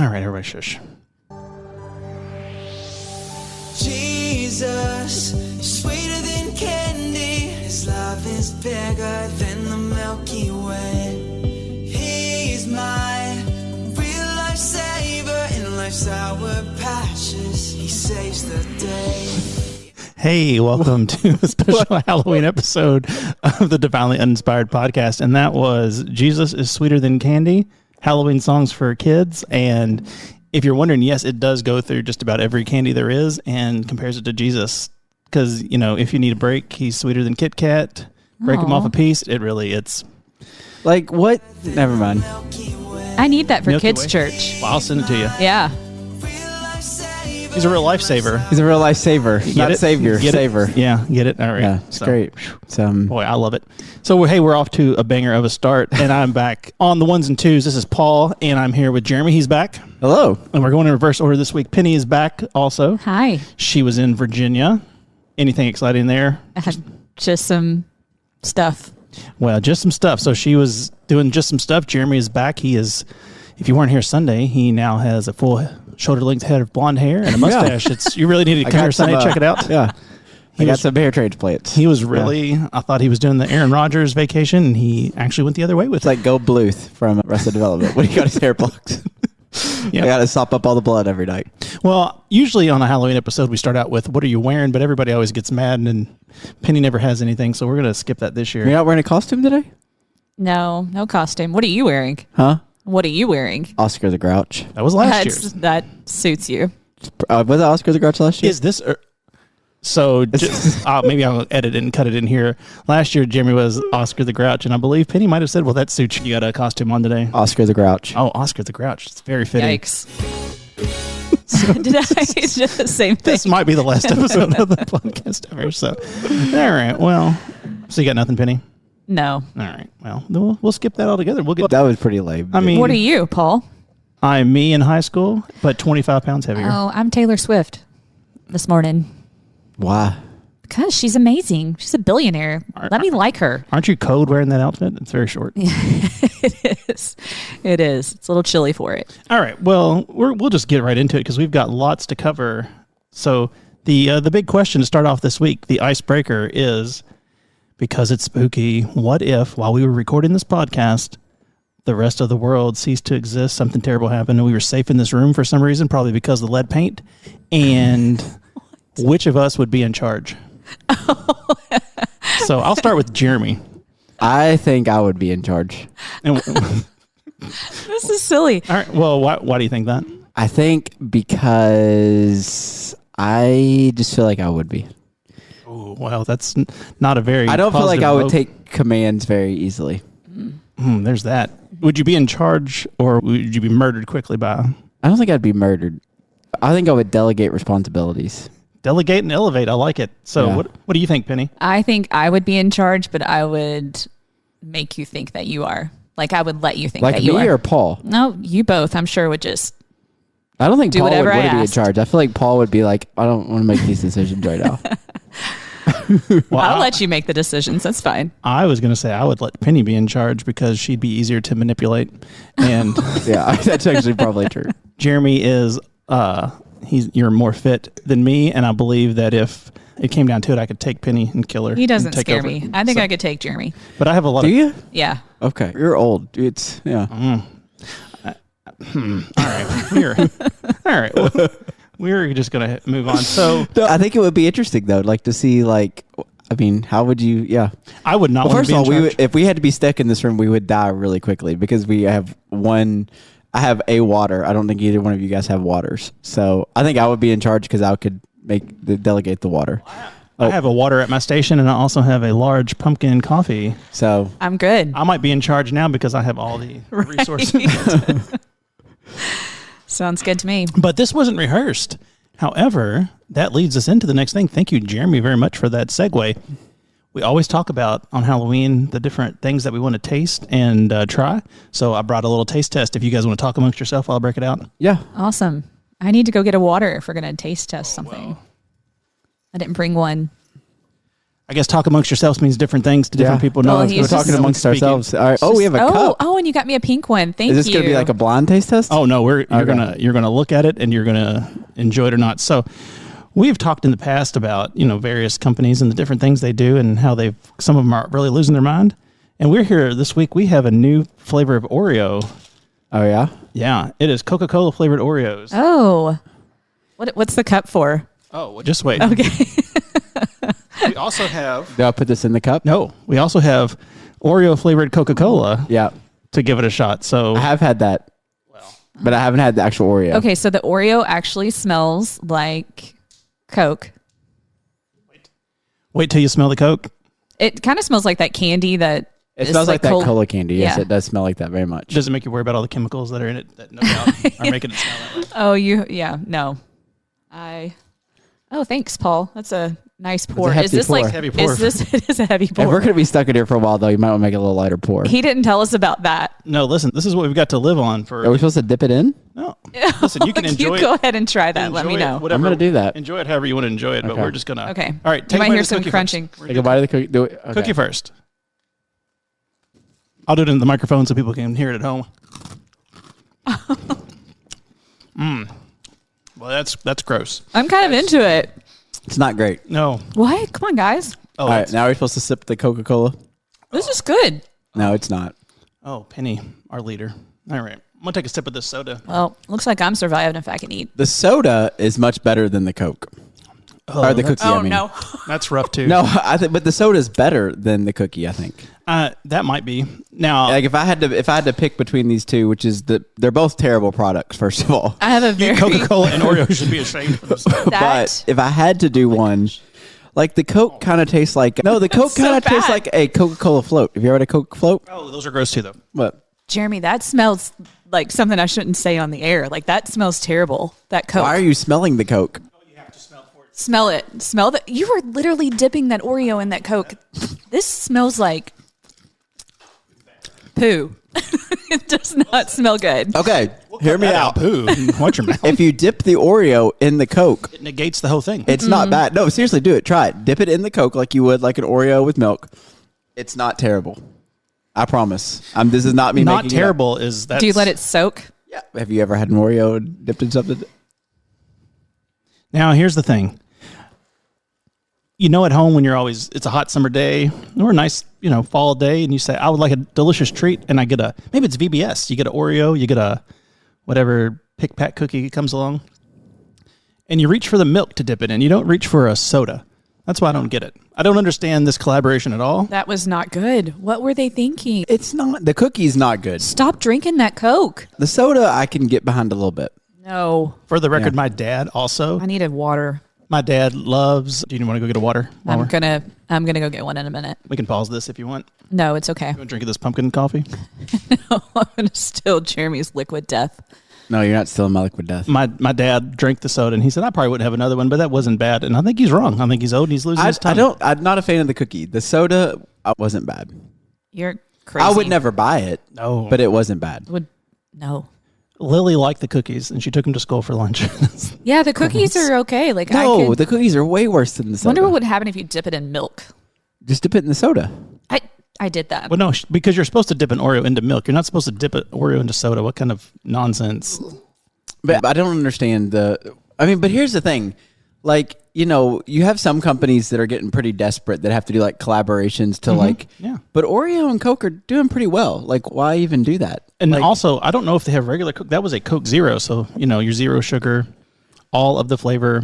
All right, everybody shush. Jesus is sweeter than candy. His love is bigger than the Milky Way. He's my real life saver in life's hour passions. He saves the day. Hey, welcome to a special Halloween episode of the Divinely Uninspired podcast. And that was Jesus is Sweeter Than Candy, Halloween songs for kids. And if you're wondering, yes, it does go through just about every candy there is and compares it to Jesus. Because, you know, if you need a break, he's sweeter than Kit Kat. Break him off a piece. It's... Like, what? Never mind. I need that for Milky kids' Way. church. Well, I'll send it to you. Yeah. He's a real lifesaver. He's a real life saver. Not it? savior. Get Saver. It? Yeah, get it? All right. Yeah, it's great. Boy, I love it. So, hey, we're off to a banger of a start, and I'm back on the ones and twos. This is Paul, and I'm here with Jeremy. He's back. Hello. And we're going in reverse order this week. Penny is back also. Hi. She was in Virginia. Anything exciting there? Just some stuff. Well, just some stuff. So she was doing just some stuff. Jeremy is back. He is, if you weren't here Sunday, he now has a full shoulder-length head of blonde hair and a mustache. You really need to come here Sunday. Check it out. Yeah. I got some hair transplants. He was really, I thought he was doing the Aaron Rodgers vacation, and he actually went the other way with it. It's like Go Bluth from Arrested Development when he got his hair plucked. Yeah. I got to sop up all the blood every night. Well, usually on a Halloween episode, we start out with, what are you wearing? But everybody always gets mad, and Penny never has anything, so we're going to skip that this year. You're not wearing a costume today? No costume. What are you wearing? Huh? What are you wearing? Oscar the Grouch. That was last year's. That suits you. Was it Oscar the Grouch last year? Is this... So just, maybe I'll edit it and cut it in here. Last year, Jeremy was Oscar the Grouch, and I believe Penny might have said, well, that suits you. You got a costume on today. Oscar the Grouch. Oh, Oscar the Grouch. It's very fitting. Yikes. Did I just the same thing? This might be the last episode of the podcast ever. So, all right. Well, so you got nothing, Penny? No. All right. Well, then we'll skip that altogether. We'll get. That was pretty lame. I mean, What are you, Paul? I'm me in high school, but 25 pounds heavier. Oh, I'm Taylor Swift this morning. Why? Because she's amazing. She's a billionaire. Let me like her. Aren't you cold wearing that outfit? It's very short. It is. It is. It's a little chilly for it. All right. Well, we'll just get right into it because we've got lots to cover. So the big question to start off this week, the icebreaker is, because it's spooky, what if while we were recording this podcast, the rest of the world ceased to exist, something terrible happened, and we were safe in this room for some reason, probably because of the lead paint, and which of us would be in charge? So I'll start with Jeremy. I think I would be in charge. And, This is silly. all right. Well, why do you think that? I think because I just feel like I would be. Oh, well, that's not a very. I don't feel like positive I would vote. take commands very easily. There's that. Would you be in charge, or would you be murdered quickly by? I don't think I'd be murdered. I think I would delegate responsibilities. Delegate and elevate. I like it. So Yeah. what do you think, Penny? I think I would be in charge, but I would make you think that you are. Like, I would let you think Like that you me are. or Paul? No, you both, I'm sure, would just... I don't think Do Paul would whatever I want to be in asked. charge. I feel like Paul would be like, I don't want to make these decisions right now. Well, I'll let you make the decisions. That's fine. I was going to say I would let Penny be in charge because she'd be easier to manipulate. And Yeah, that's actually probably true. Jeremy is you're more fit than me, and I believe that if it came down to it, I could take Penny and kill her. He doesn't and take scare over. me. I think So- I could take Jeremy. But I have a lot Do of. you? Yeah. Okay. You're old. It's, yeah. All right. All right. Well, we're just going to move on. So I think it would be interesting, though, like to see, like, I mean, how would you, yeah. I would not Well, want first to of be all, in charge. if we had to be stuck in this room, we would die really quickly because we have I have a water. I don't think either one of you guys have waters. So I think I would be in charge because I could delegate the water. I have a water at my station, and I also have a large pumpkin coffee. So I'm good. I might be in charge now because I have all the resources. Sounds good to me. But this wasn't rehearsed. However, that leads us into the next thing. Thank you, Jeremy, very much for that segue. We always talk about on Halloween the different things that we want to taste and try. So I brought a little taste test. If you guys want to talk amongst yourself, I'll break it out. yeah. Awesome. I need to go get a water if we're going to taste test something. Wow. I didn't bring one. I guess talk amongst yourselves means different things to different people. Well, No, he's We're just- talking amongst ourselves. All right. Oh, we have a cup. Oh, and you got me a pink one. Thank you. Is this going to be like a blind taste test? Oh no, you're Okay. gonna look at it and you're gonna enjoy it or not. So we've talked in the past about various companies and the different things they do and how some of them are really losing their mind. And we're here this week. We have a new flavor of Oreo. Oh, yeah? Yeah, it is Coca-Cola flavored Oreos. Oh, what's the cup for? Oh, well, just wait. Okay. We also have Do I put this in the cup? we also have Oreo flavored Coca-Cola Yeah. to give it a shot. So I have had that. But I haven't had the actual Oreo. Okay, so the Oreo actually smells like Coke. wait till you smell the Coke. It kind of smells like that candy that It is smells like that cold- cola candy. Yes, Yeah. it does smell like that very much. Does it make you worry about all the chemicals that are in it that no doubt are making it smell that way? Oh, no. Oh, thanks, Paul. That's a nice pour. hefty Is this pour. like Heavy pour. Is this? It is a heavy If we're pour. going to be stuck in here for a while, though, you might want to make it a little lighter pour. He didn't tell us about that. No, listen, this is what we've got to live on for. Are we supposed to dip it in? No, listen, you can enjoy You go it. ahead and try that. Let me Enjoy it, know. whatever- I'm gonna do that. Enjoy it however you want to enjoy it, but Okay. we're just gonna. Okay. All right. You Take a might bite hear of the some cookie crunching. First. Take a bite of the cookie. Do it. Okay. Cookie first. I'll do it in the microphone so people can hear it at home. Well, that's gross. I'm kind of into it. It's not great. No. What? Come on, guys. Oh, All right, that's- now we're supposed to sip the Coca-Cola? This is good. No, it's not. oh, Penny, our leader. All right. I'm gonna take a sip of this soda. Well, looks like I'm surviving if I can eat. The soda is much better than the Coke. Oh, or the that's- cookie, I mean. no. That's rough too. No, I think, but the soda is better than the cookie, I think. That might be. Now, Like if I had to pick between these two, which is they're both terrible products, first of all. I have a very Coca-Cola and Oreo should be ashamed of themselves. But that. if I had to do one, like the Coke kind of tastes like the Coke so kind of tastes bad. like a Coca-Cola float. Have you ever had a Coke float? Oh, those are gross too, though. What? Jeremy, that smells like something I shouldn't say on the air. Like that smells terrible. That Coke. Why are you smelling the Coke? Smell it. Smell that. You were literally dipping that Oreo in that Coke. This smells like poo. It does not smell good. Okay, hear me out. Poo. Watch your mouth. If you dip the Oreo in the Coke, It negates the whole thing. it's not bad. No, seriously, do it. Try it. Dip it in the Coke like you would like an Oreo with milk. It's not terrible. I promise. This is not me not making it up. terrible. Is that? Do you let it soak? Yeah. Have you ever had an Oreo dipped in something? Now, here's the thing. At home when it's a hot summer day or a nice, fall day, and you say, I would like a delicious treat, and I get maybe it's VBS. You get an Oreo, you get a whatever pick pack cookie comes along, and you reach for the milk to dip it in. You don't reach for a soda. That's why I don't get it. I don't understand this collaboration at all. That was not good. What were they thinking? It's not. The cookie's not good. Stop drinking that Coke. The soda I can get behind a little bit. No. For the record, Yeah. my dad also. I needed water. My dad loves. Do you want to go get a water? while I'm we're- gonna go get one in a minute. We can pause this if you want. No, it's okay. You want to drink this pumpkin coffee? I'm gonna still Jeremy's liquid death. No, you're not still in my liquid death. My dad drank the soda and he said I probably wouldn't have another one, but that wasn't bad. And I think he's wrong. I think he's old and he's losing his time. I'm not a fan of the cookie. The soda wasn't bad. You're crazy. I would never buy it. No. But it wasn't bad. No. Lily liked the cookies and she took them to school for lunch. Yeah, the cookies are okay. Like No, the cookies are way worse than the soda. wonder what would happen if you dip it in milk. Just dip it in the soda. I did that. Well, no, because you're supposed to dip an Oreo into milk. You're not supposed to dip an Oreo into soda. What kind of nonsense? But I don't understand but here's the thing. Like, you have some companies that are getting pretty desperate that have to do like collaborations to Yeah. But Oreo and Coke are doing pretty well. Like, why even do that? And Like, also, I don't know if they have regular Coke. That was a Coke Zero. So, your zero sugar, all of the flavor.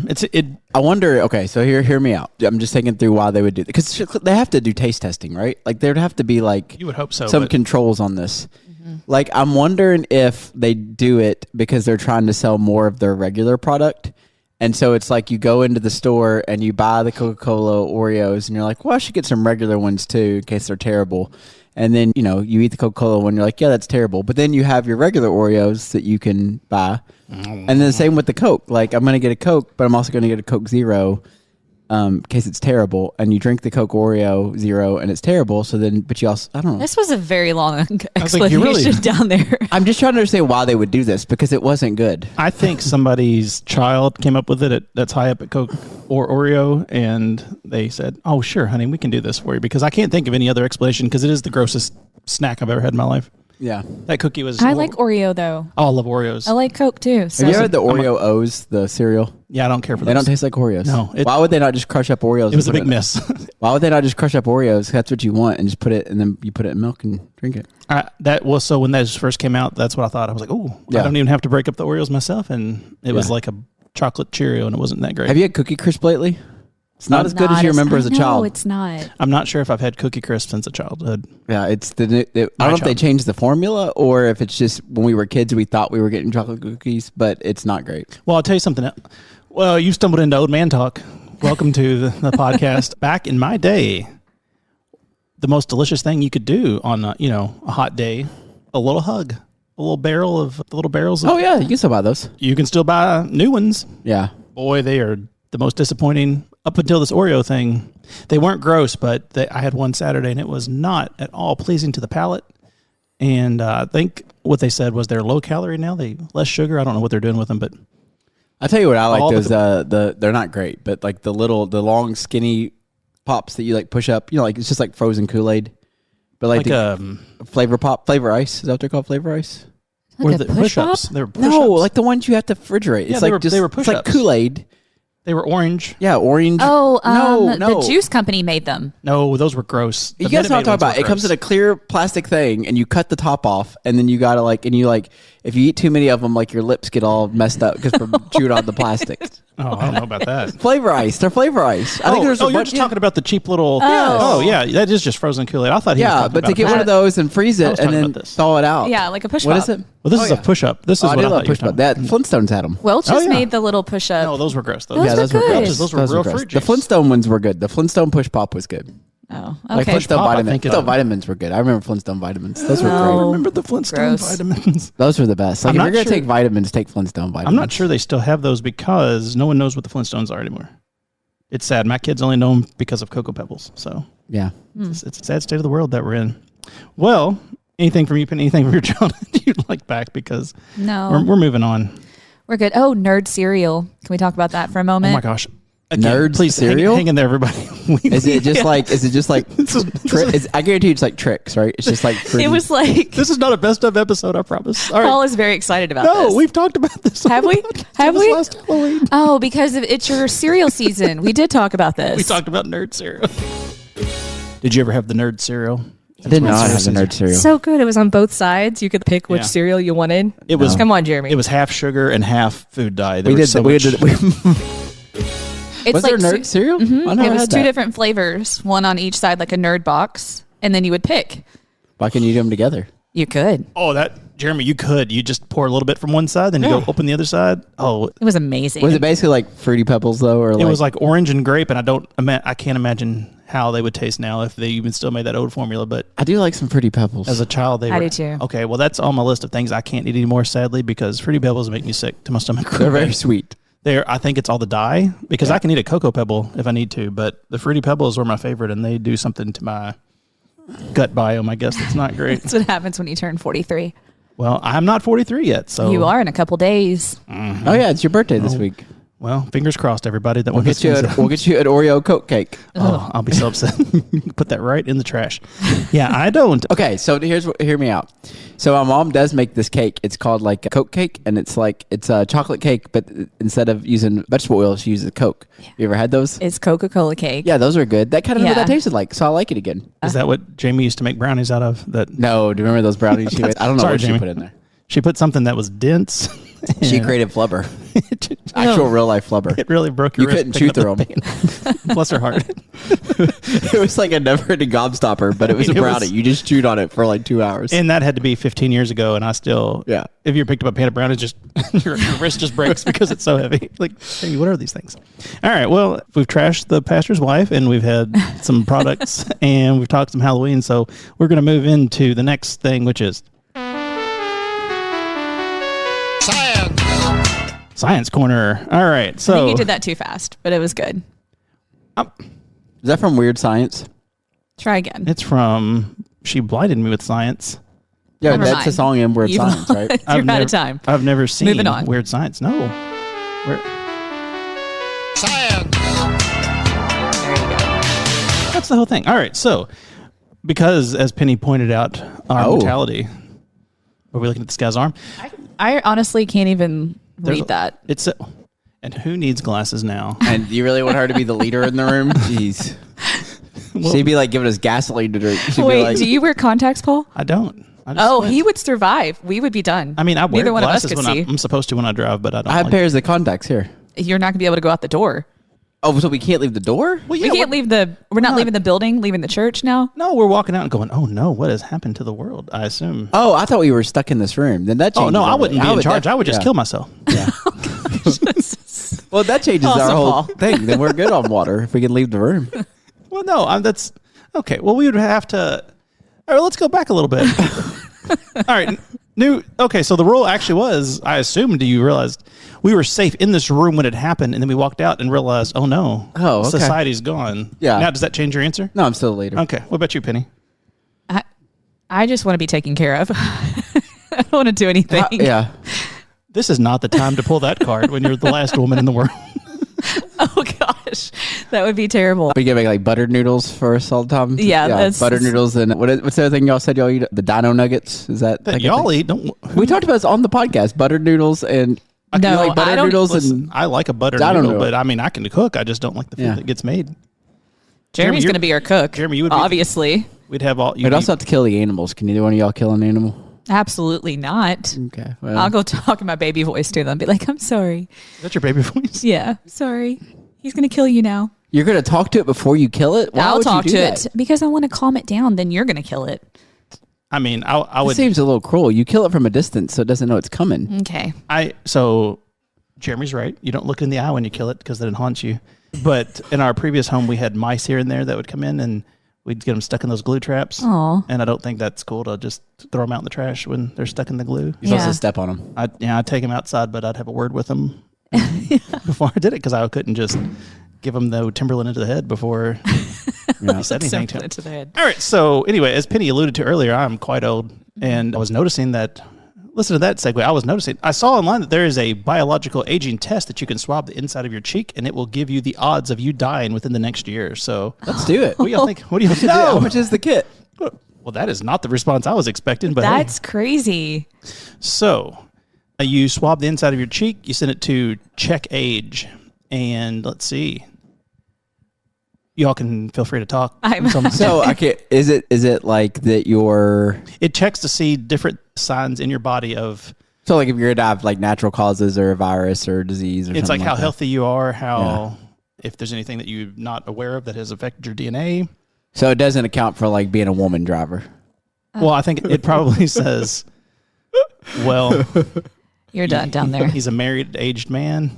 I wonder. Okay, so hear me out. I'm just thinking through why they would do that because they have to do taste testing, right? Like there'd have to be like You would hope so, some but- controls on this. Like I'm wondering if they do it because they're trying to sell more of their regular product, and so it's like you go into the store and you buy the Coca-Cola Oreos, and you're like, well, I should get some regular ones too in case they're terrible. And then you eat the Coca-Cola one, you're like, yeah, that's terrible. But then you have your regular Oreos that you can buy. And then the same with the Coke. Like, I'm going to get a Coke, but I'm also going to get a Coke Zero. in case it's terrible, and you drink the Coke Oreo Zero and it's terrible. So then, but you also, I don't know. This was a very long like, you explanation down there. I'm just trying to understand why they would do this because it wasn't good. I think somebody's child came up with it that's high up at Coke or Oreo, and they said, "Oh, sure, honey, we can do this for you." Because I can't think of any other explanation because it is the grossest snack I've ever had in my life. Yeah. That cookie was. I like Oreo though. Oh, I love Oreos. I like Coke too. So. Have you ever had the Oreo O's, the cereal? Yeah, I don't care for They those. don't taste like Oreos. No, Why would they not just crush up Oreos? It was a and put big miss. Why would they not just crush up Oreos? That's what you want, and just put it, and then you put it in milk and drink it. That was so when that first came out. That's what I thought. I was like, oh, Yeah. I don't even have to break up the Oreos myself, and it was like a chocolate Cheerio, and it wasn't that great. Have you had Cookie Crisp lately? It's not as good as you remember as a child. No, it's not. I'm not sure if I've had Cookie Crisp since a childhood. Yeah, it's I don't know if they changed the formula or if it's just when we were kids we thought we were getting chocolate cookies, but it's not great. Well, I'll tell you something. Well, you stumbled into Old Man Talk. Welcome to the podcast. Back in my day, the most delicious thing you could do on a hot day, a little hug, a little barrel of the little barrels. Oh yeah, you can still buy those. You can still buy new ones. Yeah. Boy, they are the most disappointing. Up until this Oreo thing, they weren't gross, but I had one Saturday and it was not at all pleasing to the palate. And I think what they said was they're low calorie now. They less sugar. I don't know what they're doing with them, but I'll tell you what I like All those they're not great, but like the long skinny pops that you like push up, like it's just like frozen Kool-Aid. But like the flavor ice, is that what they're called? Flavor ice? Like or the push push-ups. up? They were push-ups. No, like the ones you have to refrigerate. Yeah, It's they like were it's like push-ups. Kool-Aid. They were orange. Yeah, orange. Oh, no. the juice company made them. No, those were gross. You guys know what I'm talking about. It comes in a clear plastic thing, and you cut the top off, and then you gotta if you eat too many of them, like your lips get all messed up because we're chewed on the plastic. Oh, I don't know about that. Flavor ice. They're flavor ice. I think there's a you're bunch. just talking about the cheap little. Yes. Oh, yeah, that is just frozen Kool-Aid. I thought he was Yeah, talking but about to get one of those and freeze I it was and talking then about this. thaw it out. Yeah, like a push What pop. is it? Well, this is yeah. a push-up. This is I what did I love thought you were push pop. talking That Flintstones had them. Welch's Oh, yeah. made the little push up. No, those were gross. Those were those were good. gross. Those were real gross. fruit The juice. Flintstone ones were good. The Flintstone push pop was good. Oh, Like okay. Flintstone Pop, I vitamins. think it- Flintstone vitamins were good. I remember Flintstone vitamins. Those were I great. Oh. remember the Flintstone Gross. vitamins. Those were the best. Like I'm if not you're gonna sure- take vitamins, take Flintstone vitamins. I'm not sure they still have those because no one knows what the Flintstones are anymore. It's sad. My kids only know them because of Cocoa Pebbles. So Yeah. it's a sad state of the world that we're in. Well, anything from you, Penny? Anything from your childhood you'd like back? Because No, we're moving on. we're good. Oh, nerd cereal. Can we talk about that for a Oh moment? my gosh. Nerds please cereal? hang in there, everybody. Is it just like? I guarantee it's like tricks, right? It's just like fruity. It was like This is not a best of episode, I promise. All right. Paul is very excited about No, this. we've talked about this. Have we? Have This we? last Halloween. Oh, because it's your cereal season. We did talk about this. We talked about nerd cereal. Did you ever have the nerd cereal? I did not have the nerd cereal. So good. It was on both sides. You could pick which Yeah. cereal you wanted. It was. Come on, Jeremy. It was half sugar and half food dye. we did. It's Was like there nerd cereal? I never it was had two that. different flavors, one on each side, like a nerd box, and then you would pick. Why can't you do them together? You could. Oh, Jeremy, you could. You just pour a little bit from one side, then you go open the other side. Oh, It was amazing. Was it basically like Fruity Pebbles though, or it was like orange and grape, and I can't imagine how they would taste now if they even still made that old formula. But I do like some Fruity Pebbles. as a child, they I were. do too. Okay, well, that's on my list of things I can't eat anymore, sadly, because Fruity Pebbles make me sick to my stomach. They're very sweet. I think it's all the dye because I can eat a Cocoa Pebble if I need to, but the Fruity Pebbles were my favorite, and they do something to my gut biome. I guess it's not great. That's what happens when you turn 43. Well, I'm not 43 yet, so You are in a couple days. Oh yeah, it's your birthday this week. Well, fingers crossed, everybody. That We'll get you an Oreo Coke cake. Oh, I'll be so upset. Put that right in the trash. Yeah, I don't. Okay, so hear me out. So my mom does make this cake. It's called like a Coke cake, and it's a chocolate cake, but instead of using vegetable oil, she uses Coke. You ever had those? It's Coca-Cola cake. Yeah, those are good. That kind of what Yeah. that tasted like, so I like it again. Is that what Jamie used to make brownies out of? No, do you remember those brownies she made? I don't know Sorry, what Jamie. she put in there. She put something that was dense. She and created flubber. it Actual real life flubber. really broke your You wrist couldn't picking chew up through the pain. Bless her heart. It was like a never-ending gobstopper, but it was a It was- brownie. You just chewed on it for like 2 hours. And that had to be 15 years ago, and I still, Yeah. if you picked up a pan of brownies, just your wrist just breaks because it's so heavy. Like, hey, what are these things? All right, well, we've trashed the pastor's wife, and we've had some products, and we've talked some Halloween, so we're going to move into the next thing, which is Science Corner. All right, I so think you did that too fast, but it was good. Is that from Weird Science? Try again. It's from She Blinded Me with Science. Yeah, Never that's mind. a song in Weird You've Science, right? You're out of time. I've never seen Moving on. Weird Science. No. Where? Science. There you go. That's the whole thing. All right. So, because as Penny pointed out, our mortality. Are we looking at this guy's arm? I honestly can't even There's read that. It's and who needs glasses now? And you really want her to be the leader in the room? Jeez. She'd be like giving us gasoline to drink. She'd be Wait, like, do you wear contacts, Paul? I don't. I just Oh, squint. he would survive. We would be done. I mean, I wear Neither one of us glasses could when see. I'm supposed to when I drive, but I don't. I have like pairs of contacts here. You're not gonna be able to go out the door. Oh, so we can't leave the door? Well, We yeah, can't leave the. We're not leaving the building. Leaving the church now. No, we're walking out and going, oh no, what has happened to the world? I assume. Oh, I thought we were stuck in this room. Then that changes. Oh no, I everything. wouldn't be in charge. I would just kill myself. Yeah. Well, that changes Awesome, our whole Paul. thing. Then we're good on water if we can leave the room. Well, no, that's okay. Well, we would have to. All right, let's go back a little bit. All right, Okay, so the rule actually was, I assumed you realized we were safe in this room when it happened, and then we walked out and realized, oh no, okay. society's gone. Yeah. Now, does that change your answer? No, I'm still the leader. Okay. What about you, Penny? I just want to be taken care of. I don't want to do anything. Yeah. This is not the time to pull that card when you're the last woman in the world. Oh gosh, that would be terrible. We get like buttered noodles for us all the time. Yeah, that's- buttered noodles and what's the other thing y'all said y'all eat? The Dino Nuggets. Is that That like a y'all thing? eat. Don't. We talked about this on the podcast. Buttered noodles and No, you like I buttered don't- noodles Listen, and I like a butter I don't noodle, know. but I mean, I can cook. I just don't like the food Yeah. that gets made. Jeremy's you're- going to be our cook. Jeremy, you would be- obviously. We'd have all. we'd also have to kill the animals. Can either one of y'all kill an animal? Absolutely not. Okay. Well, I'll go talk in my baby voice to them. Be like, I'm sorry. Is that your baby voice? Yeah, sorry. He's going to kill you now. you're gonna talk to it before you kill it? Why I'll would you talk do to that? it because I want to calm it down. Then you're going to kill it. I mean, I It would. seems a little cruel. You kill it from a distance so it doesn't know it's coming. Okay. So Jeremy's right. You don't look in the eye when you kill it because then it haunts you. But in our previous home, we had mice here and there that would come in and we'd get them stuck in those glue traps. Aw. And I don't think that's cool to just throw them out in the trash when they're stuck in the glue. You're supposed Yeah. to step on them. I'd take them outside, but I'd have a word with them before I did it because I couldn't just give them the Timberland into the head before I said anything to them. Into the head. All right. So anyway, as Penny alluded to earlier, I'm quite old, and I was noticing that. Listen to that segue. I saw online that there is a biological aging test that you can swab the inside of your cheek, and it will give you the odds of you dying within the next year. So Let's do it. what do y'all think? What do you think? How much is the kit? Well, that is not the response I was expecting, but hey. That's crazy. So you swab the inside of your cheek, you send it to Check Age, and let's see. Y'all can feel free to talk. So is it like that you're It checks to see different signs in your body of. so like if you're gonna have like natural causes or a virus or disease or It's something like how that? healthy you are, if there's anything that you're not aware of that has affected your DNA. So it doesn't account for like being a woman driver. Well, I think it probably says, well, You're done down there. he's a married, aged man.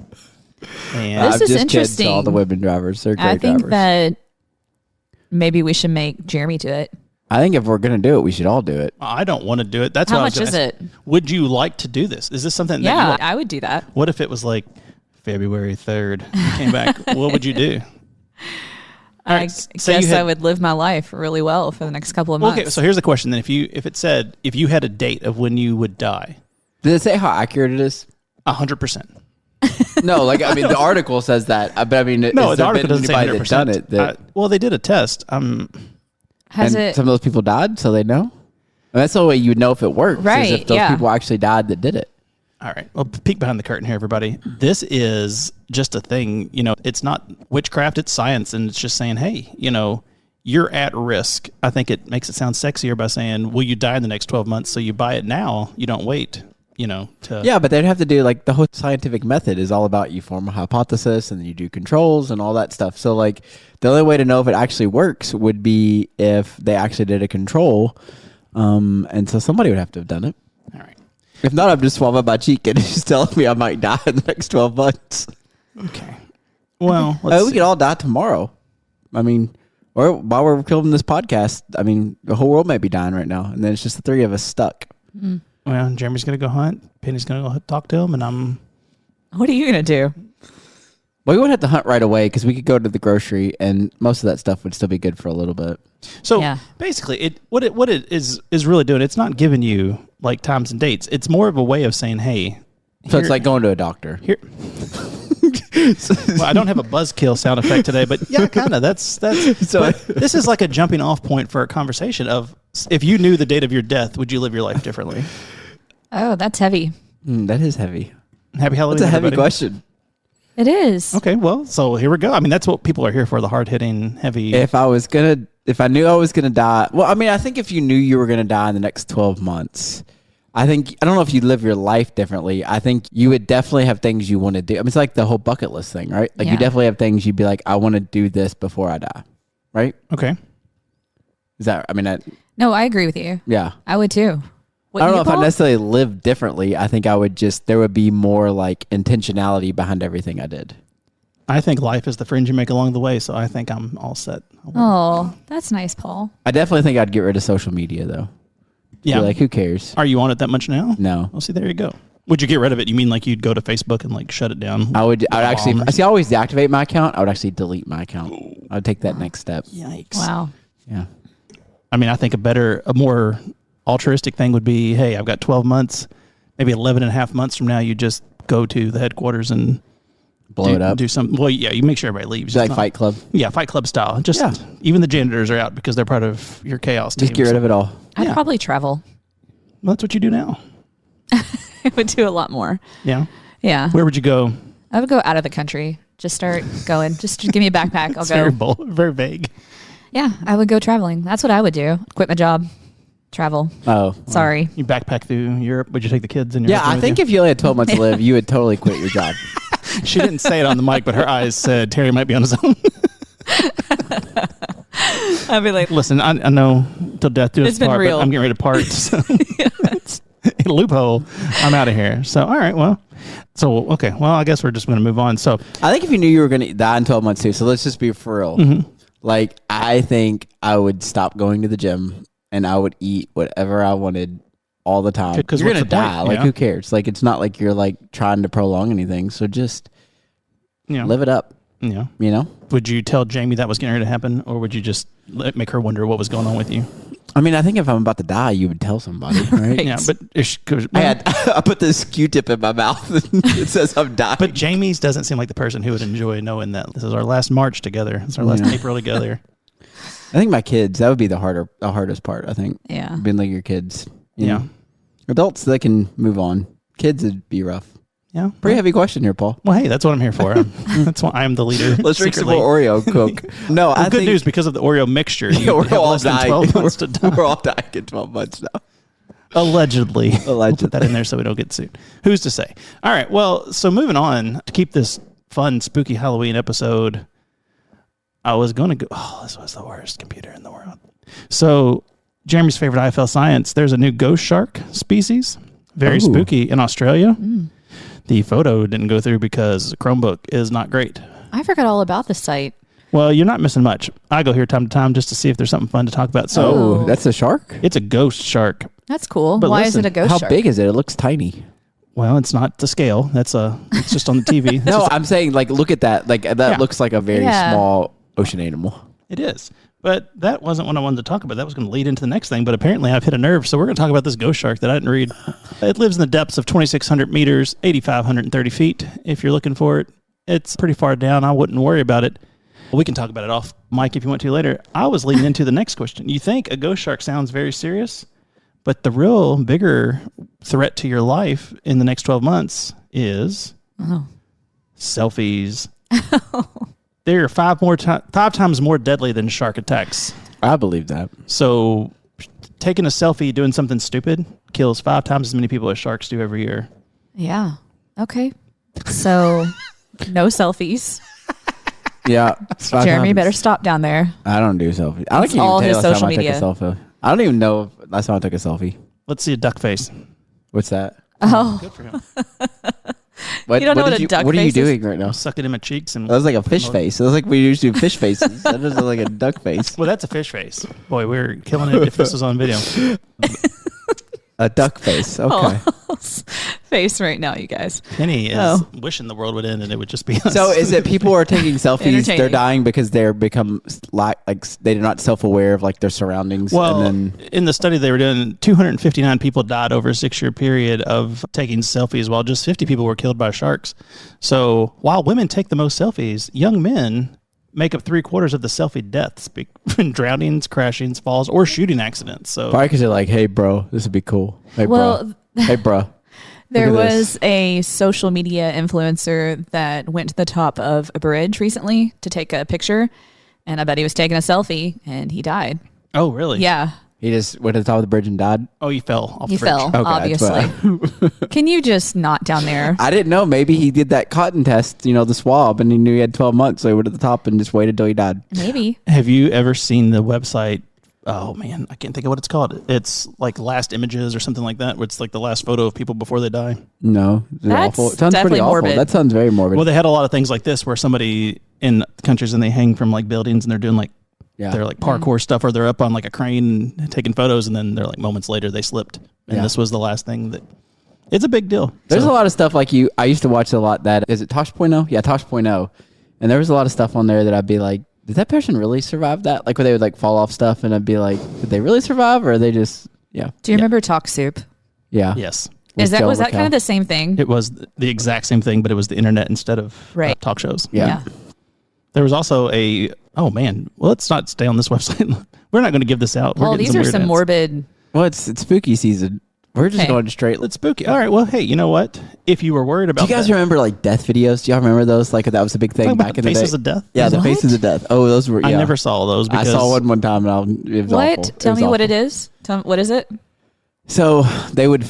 And This I've is just kidded to all interesting. the women drivers. They're great I think drivers. that maybe we should make Jeremy do it. I think if we're gonna do it, we should all do it. I don't want to do it. That's How what much I was is gonna it? ask. Would you like to do this? Is this something that you Yeah, want? I would do that. What if it was like February 3rd? You came back. What would you do? All right, I say you guess had- I would live my life really well for the next couple of months. Okay, so here's the question then. If it said, if you had a date of when you would die, Did it say how accurate it is? 100%. No, like I mean, the article says that, but I mean, No, is the there article been doesn't say anybody 100%. that's done it? That, Well, they did a test. Has and it? some of those people died, so they know. And that's the way you would know if it works. Is Right, if those yeah. people actually died that did it. All right. Well, peek behind the curtain here, everybody. This is just a thing. It's not witchcraft, it's science. And it's just saying, hey, you're at risk. I think it makes it sound sexier by saying, will you die in the next 12 months? So you buy it now. You don't wait, to. Yeah, but they'd have to do like the whole scientific method is all about you form a hypothesis and then you do controls and all that stuff. So like the only way to know if it actually works would be if they actually did a control. And so somebody would have to have done it. All right. If not, I'm just swabbing my cheek and it's just telling me I might die in the next 12 months. Okay. Well, We let's see. could all die tomorrow. I mean, or while we're filming this podcast, I mean, the whole world might be dying right now. And then it's just the three of us stuck. Well, Jeremy's going to go hunt. Penny's going to go talk to him. And I'm. What are you gonna do? Well, we would have to hunt right away because we could go to the grocery and most of that stuff would still be good for a little bit. So Yeah. basically, what it is really doing, it's not giving you like times and dates. It's more of a way of saying, hey. So it's like going to a doctor. Here. Well, I don't have a buzzkill sound effect today, but yeah, kind of. That's so. This is like a jumping off point for a conversation of if you knew the date of your death, would you live your life differently? Oh, that's heavy. That is heavy. Happy Halloween. That's a heavy everybody. question. It is. Okay, well, so here we go. I mean, that's what people are here for, the hard-hitting, heavy... If I knew I was gonna die, well, I mean, I think if you knew you were gonna die in the next 12 months, I don't know if you'd live your life differently. I think you would definitely have things you want to do. I mean, it's like the whole bucket list thing, right? Like you definitely have things you'd be like, I want to do this before I die, right? Okay. Is that, I mean, No, I agree with you. yeah. I would too. What, I don't you, know if I Paul? necessarily live differently. I think I would there would be more like intentionality behind everything I did. I think life is the friends you make along the way, so I think I'm all set. Oh, that's nice, Paul. I definitely think I'd get rid of social media though. Yeah. Be like, who cares? Are you on it that much now? No. Well, see, there you go. Would you get rid of it? You mean like you'd go to Facebook and like shut it down? I would actually, Bombs? see, I always deactivate my account. I would actually delete my account. I would take that next step. Yikes. Wow. Yeah. I mean, I think a more altruistic thing would be, hey, I've got 12 months, maybe 11 and a half months from now, you just go to the headquarters and Blow it up. Do some. Well, yeah, you make sure everybody leaves. It's like Fight Club. Yeah, Fight Club style. Just Yeah. even the janitors are out because they're part of your chaos team. Just get rid of it all. I'd Yeah. probably travel. Well, that's what you do now. I would do a lot more. Yeah. Yeah. Where would you go? I would go out of the country. Just start going. Just give me a backpack. I'll It's very go. bold, very vague. Yeah, I would go traveling. That's what I would do. Quit my job. Travel. Oh. Sorry. You backpack through Europe. Would you take the kids and Yeah, I think if you only had 12 months to live, you would totally quit your job. she didn't say it on the mic, but her eyes said Terry might be on his own. I'd be like, Listen, I know till death do us It's been part, real. but I'm getting ready to part. So it's a loophole. I'm out of here. So all right, well, okay. Well, I guess we're just going to move on. So I think if you knew you were going to die in 12 months too, so let's just be for real. Mm-hmm. Like, I think I would stop going to the gym and I would eat whatever I wanted all the time. 'Cause you're what's going to the point? die. Like, Yeah. who cares? Like, it's not like you're like trying to prolong anything. So just live it up, Yeah. you know? Would you tell Jamie that was getting ready to happen, or would you just make her wonder what was going on with you? I mean, I think if I'm about to die, you would tell somebody, right? Yeah, but I put this Q-tip in my mouth and it says I'm dying. but Jamie's doesn't seem like the person who would enjoy knowing that this is our last March together. It's our last Yeah. April together. I think my kids, that would be the hardest part, I think. yeah. Being like your kids. you Yeah. know. Adults, they can move on. Kids, it'd be rough. Yeah. Pretty heavy question here, Paul. Well, hey, that's what I'm here for. That's why I'm the leader. Let's drink some secretly. more Oreo Coke. No, Well, I good think news, because of the Oreo mixture, Yeah, you we're have all less than dying. 12 months to die. We're all dying in 12 months now. Allegedly. We'll Allegedly. put that in there so we don't get sued. Who's to say? All right. Well, so moving on to keep this fun, spooky Halloween episode, I was going to go. Oh, this was the worst computer in the world. So, Jeremy's favorite IFL science, there's a new ghost shark species. Very Ooh. spooky in Australia. The photo didn't go through because Chromebook is not great. I forgot all about the site. Well, you're not missing much. I go here time to time just to see if there's something fun to talk about. So, Oh. That's a shark? it's a ghost shark. That's cool. But Why listen, is it a ghost How shark? big is it? It looks tiny. Well, it's not to scale. It's just on the TV. It's No, just- I'm saying, like, look at that. Like, that Yeah. looks like a very Yeah. small ocean animal. It is. But that wasn't what I wanted to talk about. That was going to lead into the next thing. But apparently I've hit a nerve. So we're going to talk about this ghost shark that I didn't read. It lives in the depths of 2,600 meters, 8,530 feet. If you're looking for it, it's pretty far down. I wouldn't worry about it. We can talk about it off mic if you want to later. I was leading into the next question. You think a ghost shark sounds very serious, but the real bigger threat to your life in the next 12 months is selfies. They're five times more deadly than shark attacks. I believe that. So taking a selfie doing something stupid kills 5 times as many people as sharks do every year. Yeah. Okay. So, no selfies. Yeah. Jeremy, better stop down there. I don't do selfies. I It's can't all even his tell last time social I took a selfie. I don't even know if last time I took a selfie. Let's see a duck face. What's that? Oh, Good for him. What, You don't know what did a duck What are you face is? doing right now? Suck it in my cheeks and That was like a fish face. That was like we usually do fish faces. That was like a duck face. well, that's a fish face. Boy, we're killing it if this was on video. A duck face. Okay. Paul's face right now, you guys. Penny is Oh. wishing the world would end and it would just be us. So is it people are taking selfies? They're Entertaining. dying because they're become like they're not self-aware of like their surroundings. Well, and then in the study they were doing, 259 people died over a 6-year period of taking selfies, while just 50 people were killed by sharks. So while women take the most selfies, young men make up 3/4 of the selfie deaths, drownings, crashings, falls, or shooting accidents. So probably because they're like, hey, bro, this would be cool. Hey, Well, bro. Hey, bro. There Look at was a social media influencer that went to the top of a bridge recently to take a picture, and I bet he was taking a selfie, and he died. oh, really? Yeah, He just went to the top of the bridge and died. Oh, you fell off he the bridge. fell, Okay, that's obviously. Can you just not down there? I didn't know. Maybe he did that cotton test, the swab, and he knew he had 12 months, so he went to the top and just waited till he died. Maybe. Have you ever seen the website? Oh man, I can't think of what it's called. It's like Last Images or something like that, where it's like the last photo of people before they die. No. Is it That's awful? It sounds definitely pretty awful. morbid. That sounds very morbid. Well, they had a lot of things like this where somebody in countries and they hang from like buildings and they're doing like yeah. they're like parkour stuff, or they're up on like a crane and taking photos, and then they're like moments later they slipped, and Yeah. this was the last thing that. It's a big deal. There's So- a lot of stuff like I used to watch a lot that, is it Tosh.0? Yeah, Tosh.0. And there was a lot of stuff on there that I'd be like, did that person really survive that? Like where they would like fall off stuff and I'd be like, did they really survive or are they just, yeah. Do you remember Talk Soup? Yeah. Yes, Was that Joe kind of the same thing? it was the exact same thing, but it was the internet instead of Right. talk shows. Yeah. There was also oh man, well, let's not stay on this website. We're not going to give this out. We're Well, getting these are weird some ads. morbid. Well, it's spooky season. We're just Okay. going straight. It's spooky. All right. Well, hey, you know what? If you were worried Do about you guys that, remember like death videos? Do y'all remember those? Like that was a big thing talking about back the in the day. Faces of Death? Yeah, the What? Faces of Death. Oh, those were, yeah. I never saw those I because saw one time and it was What? awful. Tell was me what awful. it is. What is it? So they would,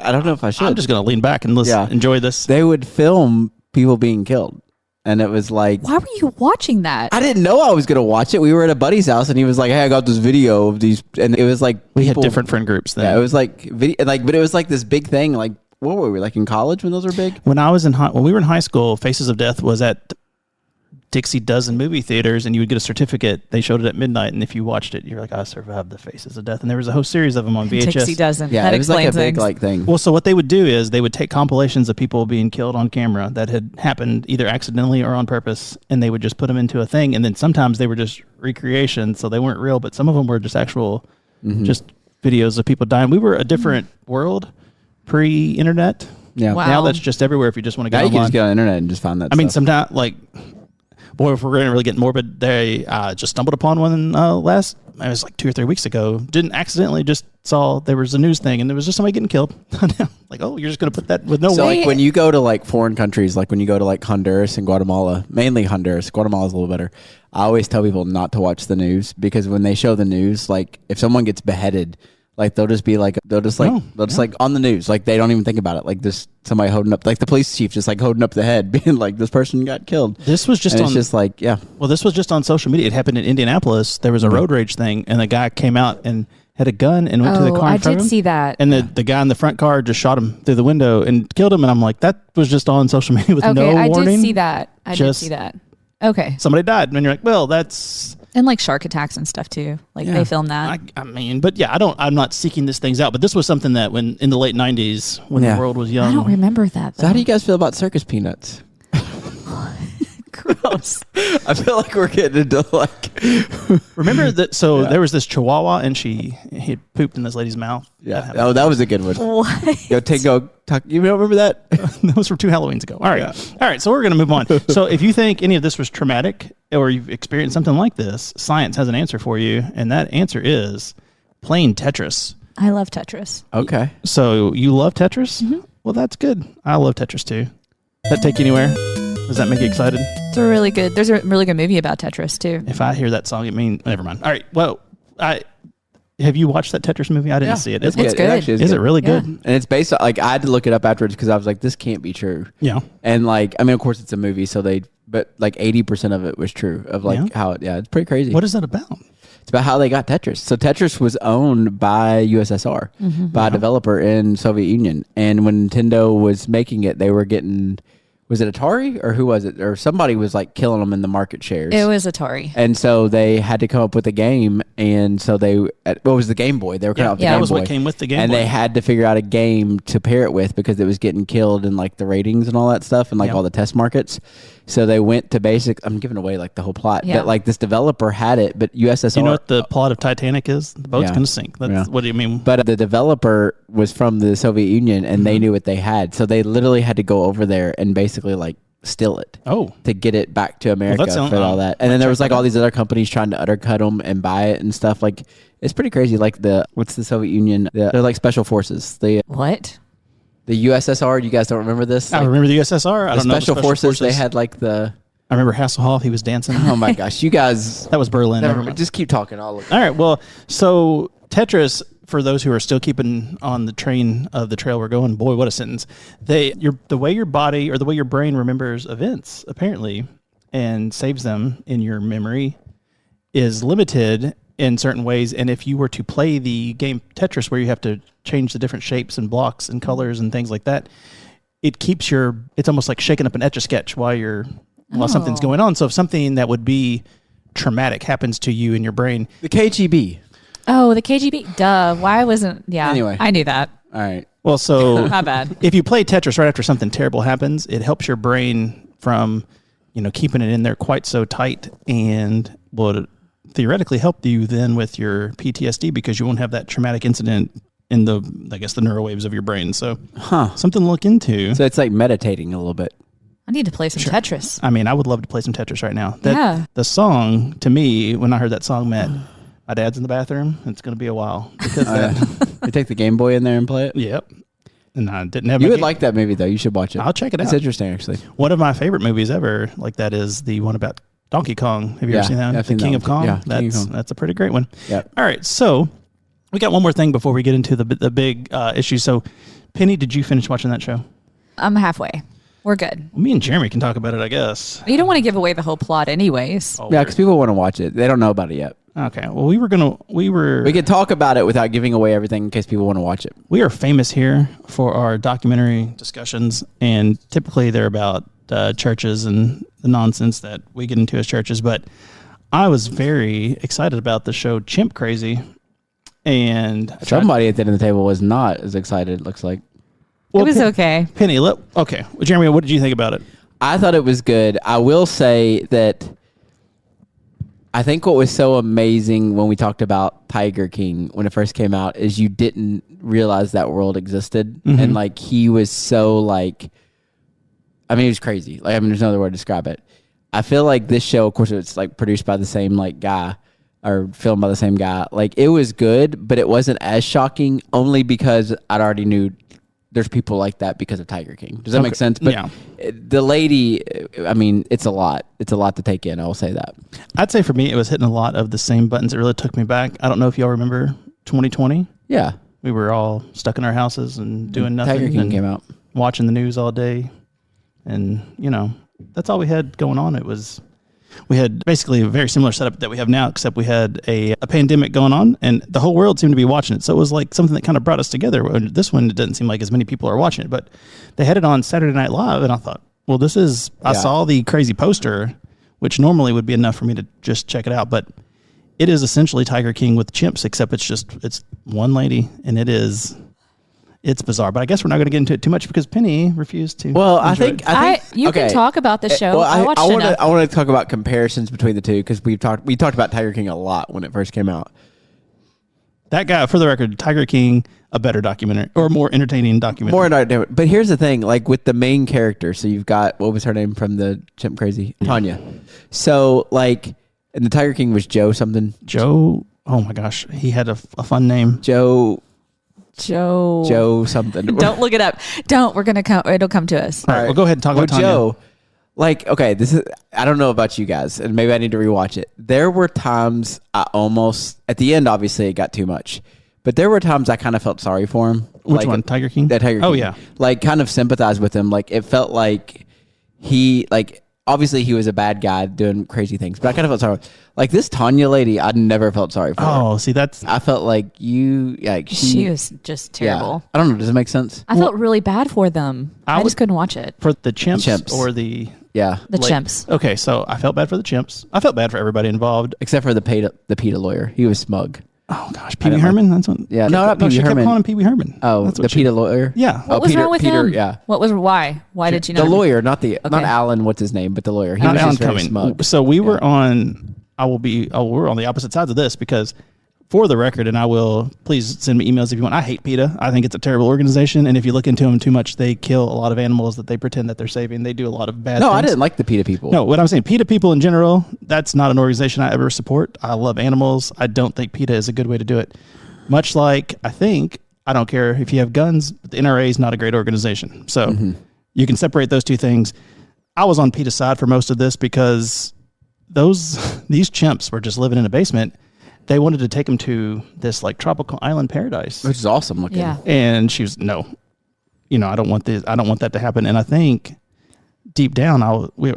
I don't know if I should. I'm just going to lean back and listen, Yeah. enjoy this. They would film people being killed. And it was like, Why were you watching that? I didn't know I was going to watch it. We were at a buddy's house and he was like, hey, I got this video of these. And it was like, We people- had different friend groups then. Yeah, it was like video, like, but it was like this big thing. Like, what were we like in college when those were big? when we were in high school, Faces of Death was at Dixie Dozen movie theaters, and you would get a certificate. They showed it at midnight, and if you watched it, you're like, I survived the Faces of Death. And there was a whole series of them on VHS. Dixie doesn't. Yeah, that it was like a explains big things. like thing. Well, so what they would do is they would take compilations of people being killed on camera that had happened either accidentally or on purpose, and they would just put them into a thing. And then sometimes they were just recreations, so they weren't real, but some of them were just actual, just videos of people dying. We were a different world pre-internet. Yeah. Wow. Now that's just everywhere if you just want to Now get you can online. just get on the internet and just find that. I mean, stuff. sometimes like, boy, if we're going to really get morbid, they just stumbled upon one it was like 2 or 3 weeks ago. Didn't accidentally, just saw there was a news thing and there was just somebody getting killed. Like, oh, you're just going to put that with no So warning. like when you go to like foreign countries, like when you go to like Honduras and Guatemala, mainly Honduras, Guatemala's a little better. I always tell people not to watch the news because when they show the news, like if someone gets beheaded, like they'll just like on the news, like they don't even think about it. Like this somebody holding up, like the police chief just like holding up the head, being like this person got killed. This was just And on. it's just like Well, this was just on social media. It happened in Indianapolis. There was a road rage thing, and a guy came out and had a gun and went to the car in I front did of him. see that. And the guy in the front car just shot him through the window and killed him. And I'm like, that was just on social media with Okay, no I warning. did see that. I Just- did see that. Okay. Somebody died, and you're like, well, that's. And like shark attacks and stuff too. Like they film that. I mean, but yeah, I'm not seeking this things out. But this was something that when in the late '90s, when Yeah. the world was young, I don't remember that. So how do you guys feel about circus peanuts? Gross. I feel like we're getting into like remember that. So there was this Chihuahua, and he had pooped in this lady's mouth. yeah. Oh, that was a good one. What? Yo, Tango, you don't remember that? That was from 2 Halloweens ago. All right. All right. So we're going to move on. So if you think any of this was traumatic or you've experienced something like this, science has an answer for you. And that answer is playing Tetris. I love Tetris. Okay. So you love Tetris? Well, that's good. I love Tetris too. Does that take you anywhere? Does that make you excited? It's a really good. There's a really good movie about Tetris too. If I hear that song, never mind. All right. Well, have you watched that Tetris movie? I didn't see it. It's It good. actually Is it really Yeah. good? And it's based on, like, I had to look it up afterwards because I was like, this can't be true. Yeah. And like, I mean, of course it's a movie, but like 80% of it was true of like Yeah? it's pretty crazy. What is that about? It's about how they got Tetris. So Tetris was owned by USSR, by a developer in Soviet Union. And when Nintendo was making it, they were getting was it Atari or who was it? Or somebody was like killing them in the market shares. It was Atari. And so they had to come up with a game. And so what was the Game Boy? They were coming out with the Game Boy. That was what came with the Game Boy. And they had to figure out a game to pair it with because it was getting killed in like the ratings and all that stuff and like all the test markets. So they went to I'm giving away like the whole plot. But like this developer had it, but USSR. You know what the plot of Titanic is? The boat's going to sink. That's, What do you mean? But the developer was from the Soviet Union and they knew what they had. So they literally had to go over there and basically like steal it to get it back to America for all that. And then there was like all these other companies trying to undercut them and buy it and stuff. Like it's pretty crazy. Like what's the Soviet Union? They're like special forces. What? The USSR. You guys don't remember this? I remember the USSR. I don't know. Special forces. They had like I remember Hasselhoff. He was dancing. Oh my gosh, you guys. That was Berlin. Never mind. Just keep talking. All right. Well, so Tetris. For those who are still keeping on the train of the trail we're going, boy, what a sentence. The way your body or the way your brain remembers events, apparently, and saves them in your memory is limited in certain ways. And if you were to play the game Tetris where you have to change the different shapes and blocks and colors and things like that, it's almost like shaking up an Etch-a-Sketch while something's going on. So if something that would be traumatic happens to you in your brain. The KGB. Oh, the KGB. Duh. Why wasn't... Yeah. Anyway. I knew that. All right. Well, so... Not bad. If you play Tetris right after something terrible happens, it helps your brain from, keeping it in there quite so tight and would theoretically help you then with your PTSD because you won't have that traumatic incident in the neurowaves of your brain. So something to look into. So it's like meditating a little bit. I need to play some Tetris. I mean, I would love to play some Tetris right now. The song, to me, when I heard that song, meant... My dad's in the bathroom. It's going to be a while because you take the Game Boy in there and play it. Yep. And I didn't have. You would like that movie though. You should watch it. I'll check it out. It's interesting, actually. One of my favorite movies ever, like that, is the one about Donkey Kong. Have you ever seen that? The King of Kong. Yeah, that's a pretty great one. Yeah. All right, so we got one more thing before we get into the big issue. So, Penny, did you finish watching that show? I'm halfway. We're good. Well, me and Jeremy can talk about it, I guess. You don't want to give away the whole plot, anyways. Yeah, because people want to watch it. They don't know about it yet. Okay. Well, we could talk about it without giving away everything in case people want to watch it. We are famous here for our documentary discussions, and typically they're about churches and the nonsense that we get into as churches. But I was very excited about the show Chimp Crazy, and somebody at the end of the table was not as excited. It looks like. Well, it was okay. Penny, okay. Well, Jeremy, what did you think about it? I thought it was good. I will say that I think what was so amazing when we talked about Tiger King when it first came out is you didn't realize that world existed. Mm-hmm. And like he was so like, I mean, he was crazy. Like, I mean, there's no other word to describe it. I feel like this show, of course, it's like produced by the same like guy or filmed by the same guy. Like it was good, but it wasn't as shocking only because I'd already knew there's people like that because of Tiger King. Does that make sense? But yeah. The lady, I mean, it's a lot. It's a lot to take in. I will say that. I'd say for me, it was hitting a lot of the same buttons. It really took me back. I don't know if y'all remember 2020. Yeah. We were all stuck in our houses and doing nothing. Tiger King came out. Watching the news all day. And, that's all we had going on. We had basically a very similar setup that we have now, except we had a pandemic going on, and the whole world seemed to be watching it. So it was like something that kind of brought us together. This one, it doesn't seem like as many people are watching it, but they had it on Saturday Night Live, and I thought, well, I saw the crazy poster, which normally would be enough for me to just check it out, but it is essentially Tiger King with chimps, except it's one lady, and it's bizarre, but I guess we're not going to get into it too much because Penny refused to. Well, I think you can talk about the show. Well, I want to talk about comparisons between the two because we talked about Tiger King a lot when it first came out. That guy, for the record, Tiger King, a better documentary or more entertaining documentary. More entertaining. But here's the thing, like with the main character, so you've got, what was her name from the Chimp Crazy? Tanya. So like, and the Tiger King was Joe something. Joe, oh my gosh, he had a fun name. Joe something. Don't look it up. Don't. We're gonna come. It'll come to us. All right. Well, go ahead and talk about Tanya. Joe. Like, okay, I don't know about you guys, and maybe I need to rewatch it. There were times I almost, at the end, obviously it got too much, but there were times I kind of felt sorry for him. Which one? Tiger King? That Tiger King. Oh yeah. Like, kind of sympathized with him. Like, it felt like he, like, obviously he was a bad guy doing crazy things, but I kind of felt sorry. Like this Tanya lady, I never felt sorry for her. Oh, see, that's I felt like She was just terrible. I don't know. Does it make sense? I felt really bad for them. I just couldn't watch it. for the chimps, Chimps. or the Yeah. The like- chimps. Okay, so I felt bad for the chimps. I felt bad for everybody involved. Except for the PETA lawyer. He was smug. Oh gosh, Pee Wee Herman. That's what. Yeah, no, not Pee Wee she kept Herman. calling him Pee Wee Herman. Oh, That's the what she- PETA lawyer? Yeah. What was wrong with Peter, him? yeah. Why? Why did you know? The lawyer, not Okay. Alan, what's his name, but the lawyer. He Not was Alan just very Cumming. smug. So we were on. We're on the opposite sides of this because, for the record, and I will please send me emails if you want. I hate PETA. I think it's a terrible organization, and if you look into them too much, they kill a lot of animals that they pretend that they're saving. They do a lot of bad. No, things. I didn't like the PETA people. No, what I'm saying, PETA people in general, that's not an organization I ever support. I love animals. I don't think PETA is a good way to do it. Much like I don't care if you have guns, but the NRA is not a great organization. So you can separate those two things. I was on PETA's side for most of this because these chimps were just living in a basement. They wanted to take them to this like tropical island paradise. Which is awesome looking. Yeah. And she was, no, I don't want this. I don't want that to happen. And I think deep down, I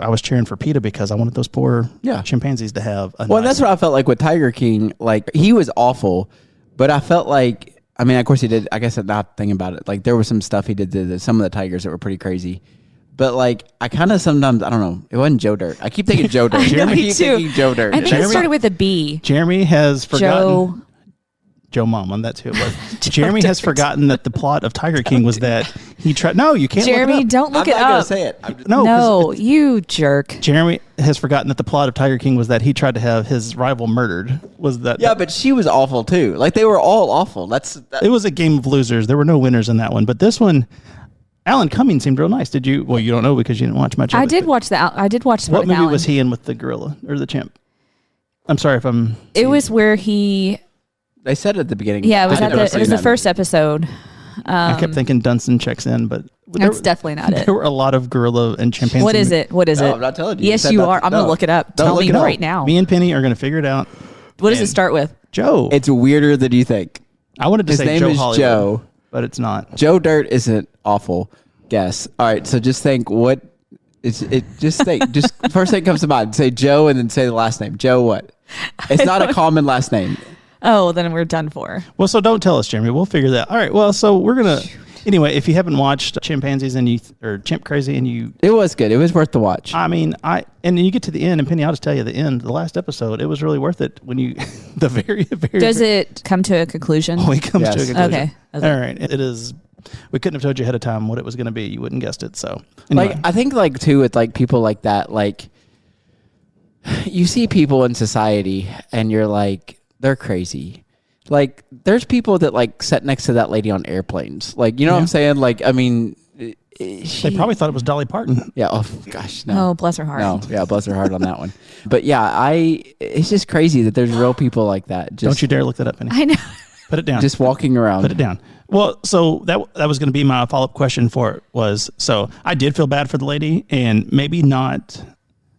was cheering for PETA because I wanted those poor chimpanzees to have a Well, nice that's what I felt like with Tiger King. Like, he was awful, but I felt like, I mean, of course he did, I guess I'm not thinking about it. Like, there was some stuff he did to some of the tigers that were pretty crazy. But, like, I kind of sometimes, I don't know, it wasn't Joe Dirt. I keep thinking Joe Dirt. I know, I me keep too. thinking Joe Dirt. I think it started with a B. Jeremy has forgotten. Joe Mama, that's who it was. Jeremy has forgotten that the plot of Tiger King was that he tried. No, you can't. Jeremy, look it up. don't look I'm it not going up. to say it. I'm just, No, 'cause No, it's- you jerk. Jeremy has forgotten that the plot of Tiger King was that he tried to have his rival murdered. Was that? yeah, but she was awful, too. Like, they were all awful. It was a game of losers. There were no winners in that one. But this one, Alan Cumming seemed real nice. Did you? Well, you don't know because you didn't watch much of it. I did but watch the. I did watch the. What with movie Alan. was he in with the gorilla or the chimp? I'm sorry if I'm. It was where he. They said at the beginning. Yeah, it was I'd at never the. It seen was the that. first episode. I kept thinking Dunstan checks in, but That's definitely not it. There were a lot of gorilla and chimpanzee. What is it? What is No, it? I'm not telling you. Yes, said you not- are. I'm no. gonna look it up. Don't Tell look me it up. right now. Me and Penny are going to figure it out. What does it and- start with? Joe. It's weirder than you think. I wanted to His say name Joe is Hollywood, Joe. but it's not. Joe Dirt isn't awful. Guess. All right, so just think what is it? Just think. Just first thing comes to mind. Say Joe and then say the last name. Joe what? It's not a common last name. Oh, then we're done for. Well, so don't tell us, Jeremy. We'll figure that. All right. Well, so we're gonna. Anyway, if you haven't watched Chimpanzees and you or Chimp Crazy and you, It was good. It was worth the watch. I mean, and you get to the end, and Penny, I'll just tell you the end, the last episode, it was really worth it when you, the very. Does it come to a conclusion? Oh, it comes to a Yes. conclusion. Okay. All right. It is. We couldn't have told you ahead of time what it was going to be. You wouldn't guessed it. So anyway. Like I think like too with like people like that, like you see people in society and you're like, they're crazy. Like there's people that like sit next to that lady on airplanes. Like, you know what I'm saying? Like, I mean, they probably thought it was Dolly Parton. yeah. Oh gosh, no. Oh, bless her heart. No, yeah, bless her heart on that one. But yeah, it's just crazy that there's real people like that. Just, Don't you dare look that up, Penny. I know. Put it down. just walking around. Put it down. Well, so that was going to be my follow-up question for it was, so I did feel bad for the lady, and maybe not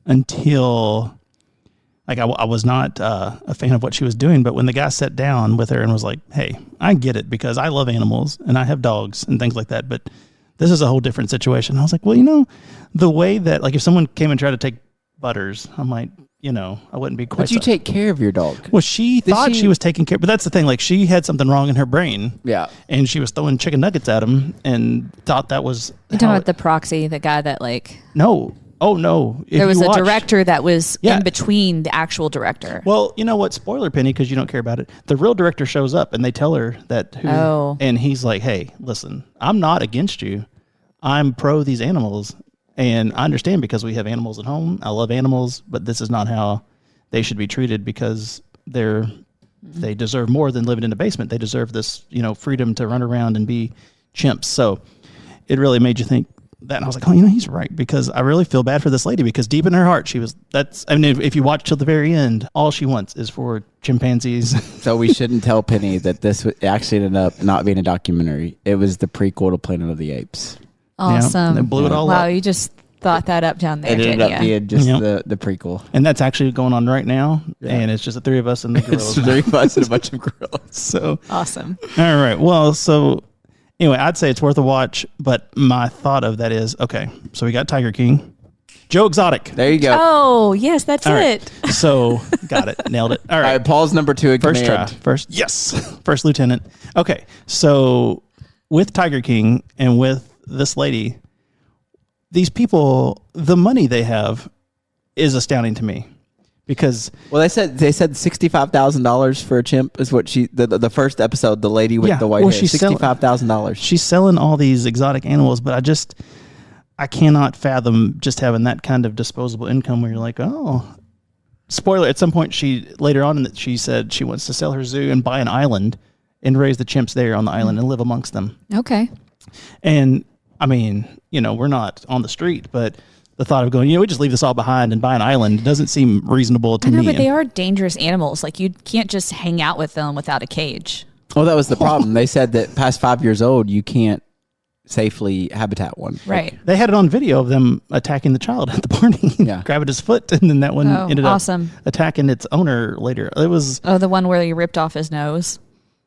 until, like, I was not a fan of what she was doing, but when the guy sat down with her and was like, hey, I get it because I love animals and I have dogs and things like that, but this is a whole different situation. I was like, well, the way that, like, if someone came and tried to take Butters, I'm like, I wouldn't be quite. But you take care of your dog. Well, she thought she was taking care, but that's the thing. Like, she had something wrong in her brain. Yeah. And she was throwing chicken nuggets at him and thought that was. You're talking about the proxy, the guy that like. No. Oh, no. If There was you a watch- director that was Yeah. in between the actual director. Well, you know what? Spoiler, Penny, because you don't care about it. The real director shows up and they tell her that. Oh. And he's like, hey, listen, I'm not against you. I'm pro these animals. And I understand because we have animals at home. I love animals, but this is not how they should be treated because they deserve more than living in a basement. They deserve this, freedom to run around and be chimps. So it really made you think that. And I was like, oh, he's right, because I really feel bad for this lady because deep in her heart, if you watch till the very end, all she wants is for chimpanzees. So we shouldn't tell Penny that this actually ended up not being a documentary. It was the prequel to Planet of the Apes. Awesome. they blew it all wow, up. you just thought that up down there, It ended didn't up you? being just Yep. the prequel. And that's actually going on right now. Yeah. And it's just the three of us and the It's gorillas. 3 months and a bunch of gorillas. So, Awesome. all right. Well, so anyway, I'd say it's worth a watch. But my thought of that is, okay, so we got Tiger King. Joe Exotic. There you go. Oh, yes, that's All right. it. So got it. Nailed it. All All right. right, Paul's number 2 at First command. try. First. Yes. First lieutenant. Okay. So with Tiger King and with this lady, these people, the money they have is astounding to me because Well, they said $65,000 for a chimp is what the first episode, the lady with Yeah, the white well, hair, she's selling- $65,000. she's selling all these exotic animals, but I cannot fathom just having that kind of disposable income where you're like, oh, spoiler, at some point later on she said she wants to sell her zoo and buy an island and raise the chimps there on the island and live amongst them. Okay. And I mean, we're not on the street, but the thought of going, we just leave this all behind and buy an island doesn't seem reasonable to I know, me. but they are dangerous animals. Like, you can't just hang out with them without a cage. Well, that was the problem. They said that past 5 years old, you can't safely habitat one. Right. They had it on video of them attacking the child at the party, Yeah. grabbing his foot, and then that one Oh, ended awesome. up attacking its owner later. It was, Oh, the one where you ripped off his nose.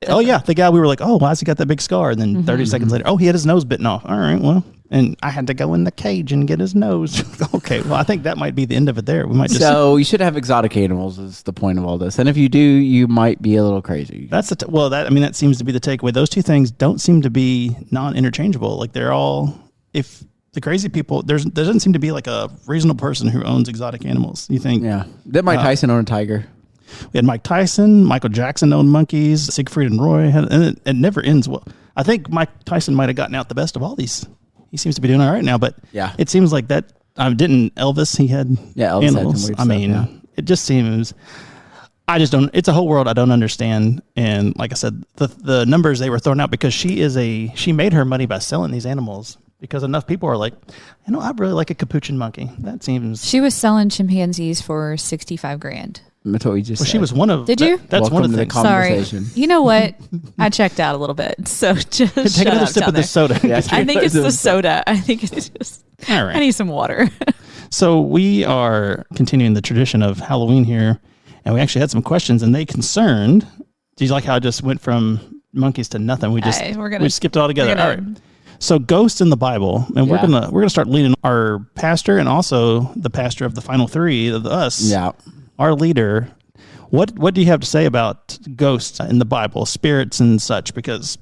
oh yeah, the guy, we were like, oh, why has he got that big scar? And then 30 seconds later, oh, he had his nose bitten off. All right, well, and I had to go in the cage and get his nose. Okay, well, I think that might be the end of it there. We might just... So you should have exotic animals is the point of all this. And if you do, you might be a little crazy. That's that seems to be the takeaway. Those two things don't seem to be non-interchangeable. Like they're all, if the crazy people, there doesn't seem to be like a reasonable person who owns exotic animals. You think? Yeah. Did Mike Tyson own a tiger? We had Mike Tyson, Michael Jackson owned monkeys, Siegfried and Roy, and it never ends well. I think Mike Tyson might have gotten out the best of all these. He seems to be doing all right now, but Yeah. it seems like that. Didn't Elvis? He had Yeah, Elvis had some animals. weird I stuff, mean, yeah. it just seems. I just don't. It's a whole world I don't understand. And like I said, the numbers they were throwing out because she made her money by selling these animals because enough people are like, I really like a capuchin monkey. That seems. She was selling chimpanzees for $65,000. That's what we just Well, said. she was one of. Did you? That's Welcome one of to the the things. conversation. Sorry. You know what? I checked out a little bit. So just Take shut another up sip down of there. this soda. Yeah. I think it's the soda. I think it's just. All right. I need some water. So we are continuing the tradition of Halloween here, and we actually had some questions, and they concerned. Do you like how I just went from monkeys to nothing? We just we skipped it all together. All right. So ghosts in the Bible, and we're gonna start leading our pastor and also the pastor of the final three of us. Yeah. Our leader. What do you have to say about ghosts in the Bible, spirits and such? Because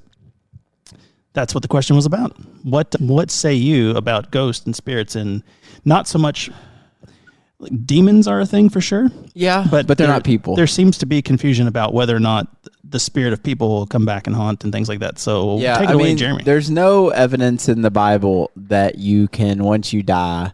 that's what the question was about. What say you about ghosts and spirits, and not so much like, demons are a thing for sure. Yeah, but they're not people. There seems to be confusion about whether or not the spirit of people will come back and haunt and things like that. So take it away, Jeremy. There's no evidence in the Bible that you can, once you die,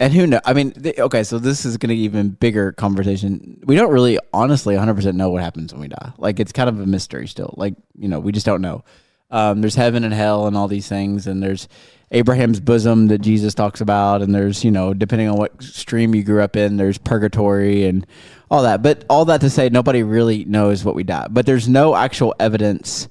and who knows? I mean, okay, so this is going to be even bigger conversation. We don't really, honestly, 100% know what happens when we die. Like, it's kind of a mystery still. Like, we just don't know. There's heaven and hell and all these things, and there's Abraham's bosom that Jesus talks about, and there's, depending on what stream you grew up in, there's purgatory and all that. But all that to say, nobody really knows what we die. But there's no actual evidence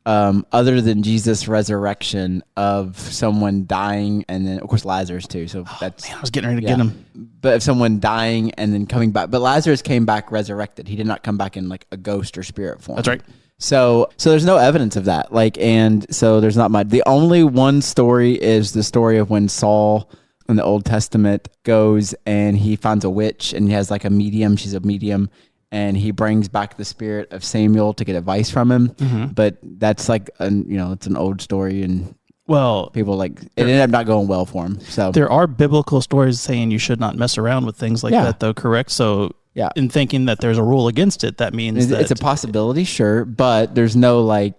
other than Jesus' resurrection of someone dying, and then, of course, Lazarus too. So that's... Man, I was getting ready to get him. But of someone dying and then coming back. But Lazarus came back resurrected. He did not come back in like a ghost or spirit form. That's right. So there's no evidence of that. And so there's not much. The only one story is the story of when Saul in the Old Testament goes and he finds a witch, and he has like a medium. She's a medium, and he brings back the spirit of Samuel to get advice from him. Mm-hmm. But that's like, it's an old story, and people it ended up not going well for him. So there are biblical stories saying you should not mess around with things like that, though. Correct. So. Yeah. In thinking that there's a rule against it, that means that it's a possibility, sure, but there's no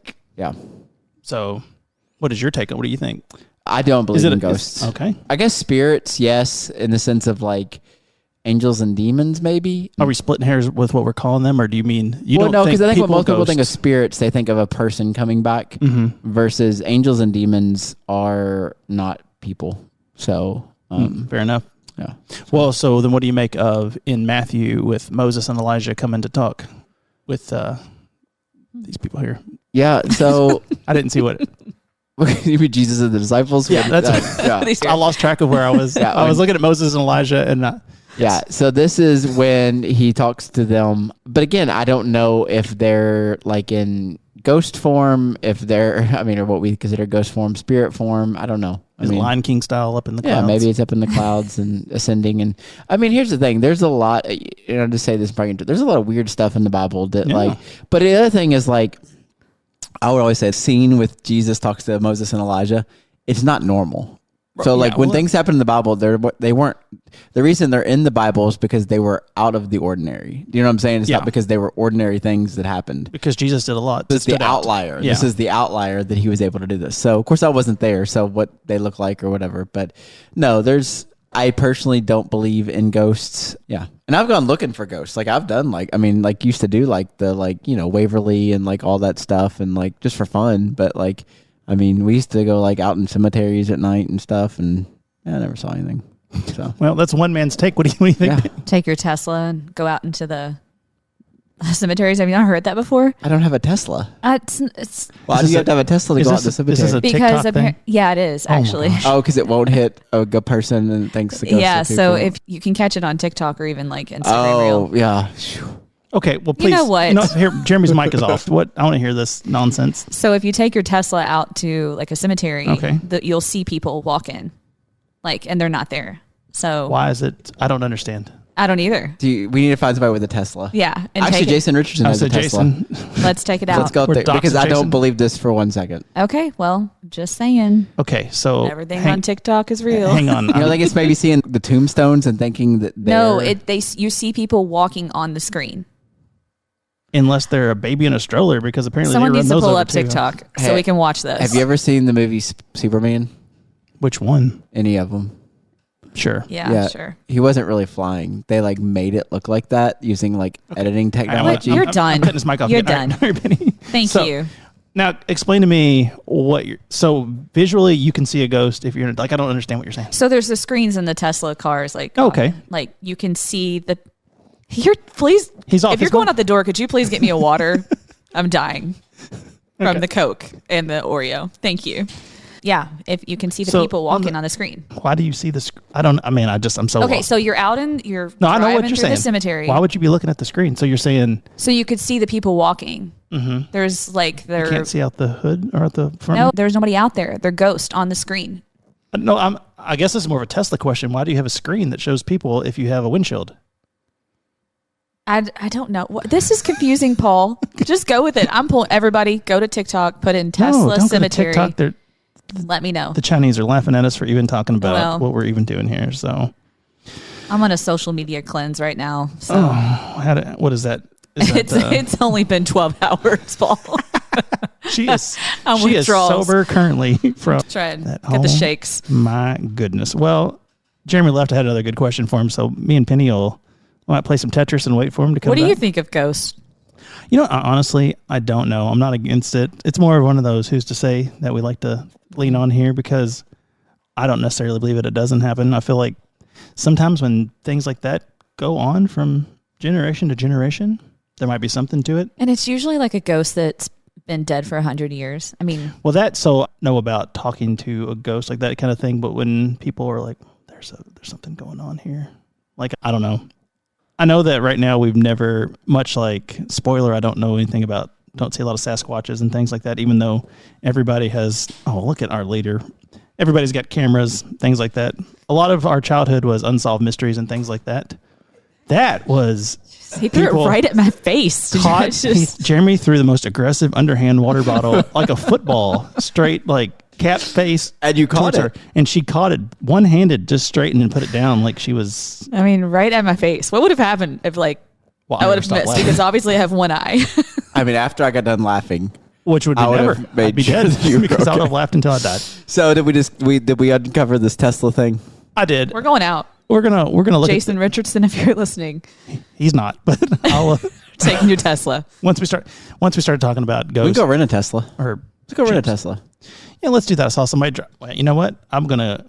So, what is your take on? What do you think? I don't believe in ghosts. Okay. I guess spirits, yes, in the sense of like angels and demons, maybe. Are we splitting hairs with what we're calling them, or do you mean you don't? No, because I think when most people ghosts? think of spirits, they think of a person coming back, versus angels and demons are not people. So, fair enough. Yeah. Well, so then what do you make of in Matthew with Moses and Elijah coming to talk with these people here? Yeah. So I didn't see what. You mean Jesus and the disciples? Yeah, that's. I lost track of where I was. Yeah, I was looking at Moses and Elijah, and yeah. So this is when he talks to them, but again, I don't know if they're like in ghost form, if they're, I mean, or what we consider ghost form, spirit form, I don't know. Is it Lion King style up in the clouds? Yeah, maybe it's up in the clouds and ascending. And I mean, here's the thing: there's a lot. To say this, there's a lot of weird stuff in the Bible that, like. But the other thing is, like, I would always say, the scene with Jesus talks to Moses and Elijah. It's not normal. So, like, when things happen in the Bible, they weren't. The reason they're in the Bible is because they were out of the ordinary. Do you know what I'm saying? It's not because they were ordinary things that happened. Because Jesus did a lot. This is the outlier. Yeah. This is the outlier that he was able to do this. So, of course, I wasn't there. So, what they look like or whatever. But no, I personally don't believe in ghosts. Yeah. And I've gone looking for ghosts. Like, I've done, used to do, Waverly and, all that stuff and, just for fun. But, I mean, we used to go out in cemeteries at night and stuff, and I never saw anything. So, well, that's one man's take. What do you think? Yeah. Take your Tesla and go out into the cemeteries. Have you not heard that before? I don't have a Tesla. Why do you have to have a Tesla to go out to the cemetery? Is this a because TikTok thing? Yeah, it is actually. Because it won't hit a good person and thanks to ghosts. Yeah, so if you can catch it on TikTok or even Instagram Reel. Yeah. Okay, well, please. You know what? Here, Jeremy's mic is off. What? I want to hear this nonsense. So if you take your Tesla out to a cemetery, you'll see people walking, and they're not there. So why is it? I don't understand. I don't either. We need to find somebody with a Tesla. Yeah, and actually, Jason Richardson has a Tesla. Let's take it out. Let's go there because I don't believe this for 1 second. Okay, well, just saying. Okay, so everything on TikTok is real. Hang on. I guess maybe seeing the tombstones and thinking that you see people walking on the screen. Unless they're a baby in a stroller, because apparently someone they needs run to those pull over up too. TikTok so we can watch this. Have you ever seen the movie Superman? Which one? Any of them? Sure. Yeah, sure. He wasn't really flying. They made it look like that using editing technology. You're done. I'm cutting this mic off. You're again. done. All right, Penny. Thank you. Now, explain to me so visually you can see a ghost if you're I don't understand what you're saying. So there's the screens in the Tesla cars, okay. You can see the. He's off. If you're going out the door, could you please get me a water? I'm dying from the Coke and the Oreo. Thank you. Yeah, if you can see the people walking on the screen. Why do you see the screen? I'm so okay. lost. So you're out in you're no, I know what driving you're through saying. the cemetery. Why would you be looking at the screen? So you're saying so you could see the people walking. Mm-hmm. There's you can't see out the hood or out the front. No, there's nobody out there. They're ghosts on the screen. No, I guess this is more of a Tesla question. Why do you have a screen that shows people if you have a windshield? I don't know. This is confusing, Paul. Just go with it. I'm pulling everybody. Go to TikTok. Put in Tesla cemetery. Go to TikTok. Let me know. The Chinese are laughing at us for even talking about what we're even doing here. So I'm on a social media cleanse right now. So what is that? It's only been 12 hours, Paul. She is sober currently from trying to get the shakes. My goodness. Well, Jeremy left. I had another good question for him. So me and Penny might play some Tetris and wait for him to come back. What do you think of ghosts? Honestly, I don't know. I'm not against it. It's more of one of those who's to say that we like to lean on here because I don't necessarily believe it doesn't happen. I feel like sometimes when things like that go on from generation to generation, there might be something to it. And it's usually a ghost that's been dead for 100 years. I mean... Well, I know about talking to a ghost, like that kind of thing, but when people are like, there's something going on here. I don't know. I know that right now we've never, much spoiler, I don't see a lot of Sasquatches and things like that, even though everybody has, look at our leader. Everybody's got cameras, things like that. A lot of our childhood was unsolved mysteries and things like that. That was... He threw it right at my face. Jeremy threw the most aggressive underhand water bottle, like a football, straight, cat face. And you caught her. And she caught it one-handed, just straightened and put it down like she was... I mean, right at my face. What would have happened if, I would have missed? Laughing. Because obviously I have one eye. I mean, after I got done laughing... Which would be I'd be dead because I would have laughed until I died. So did we uncover this Tesla thing? I did. We're going out. We're gonna look Jason Richardson, if you're listening. He's not, but I'll taking your Tesla. Once we start talking about ghosts, we can go rent a Tesla. Let's go rent a Tesla. Yeah, let's do that. I saw somebody drive. You know what? I'm gonna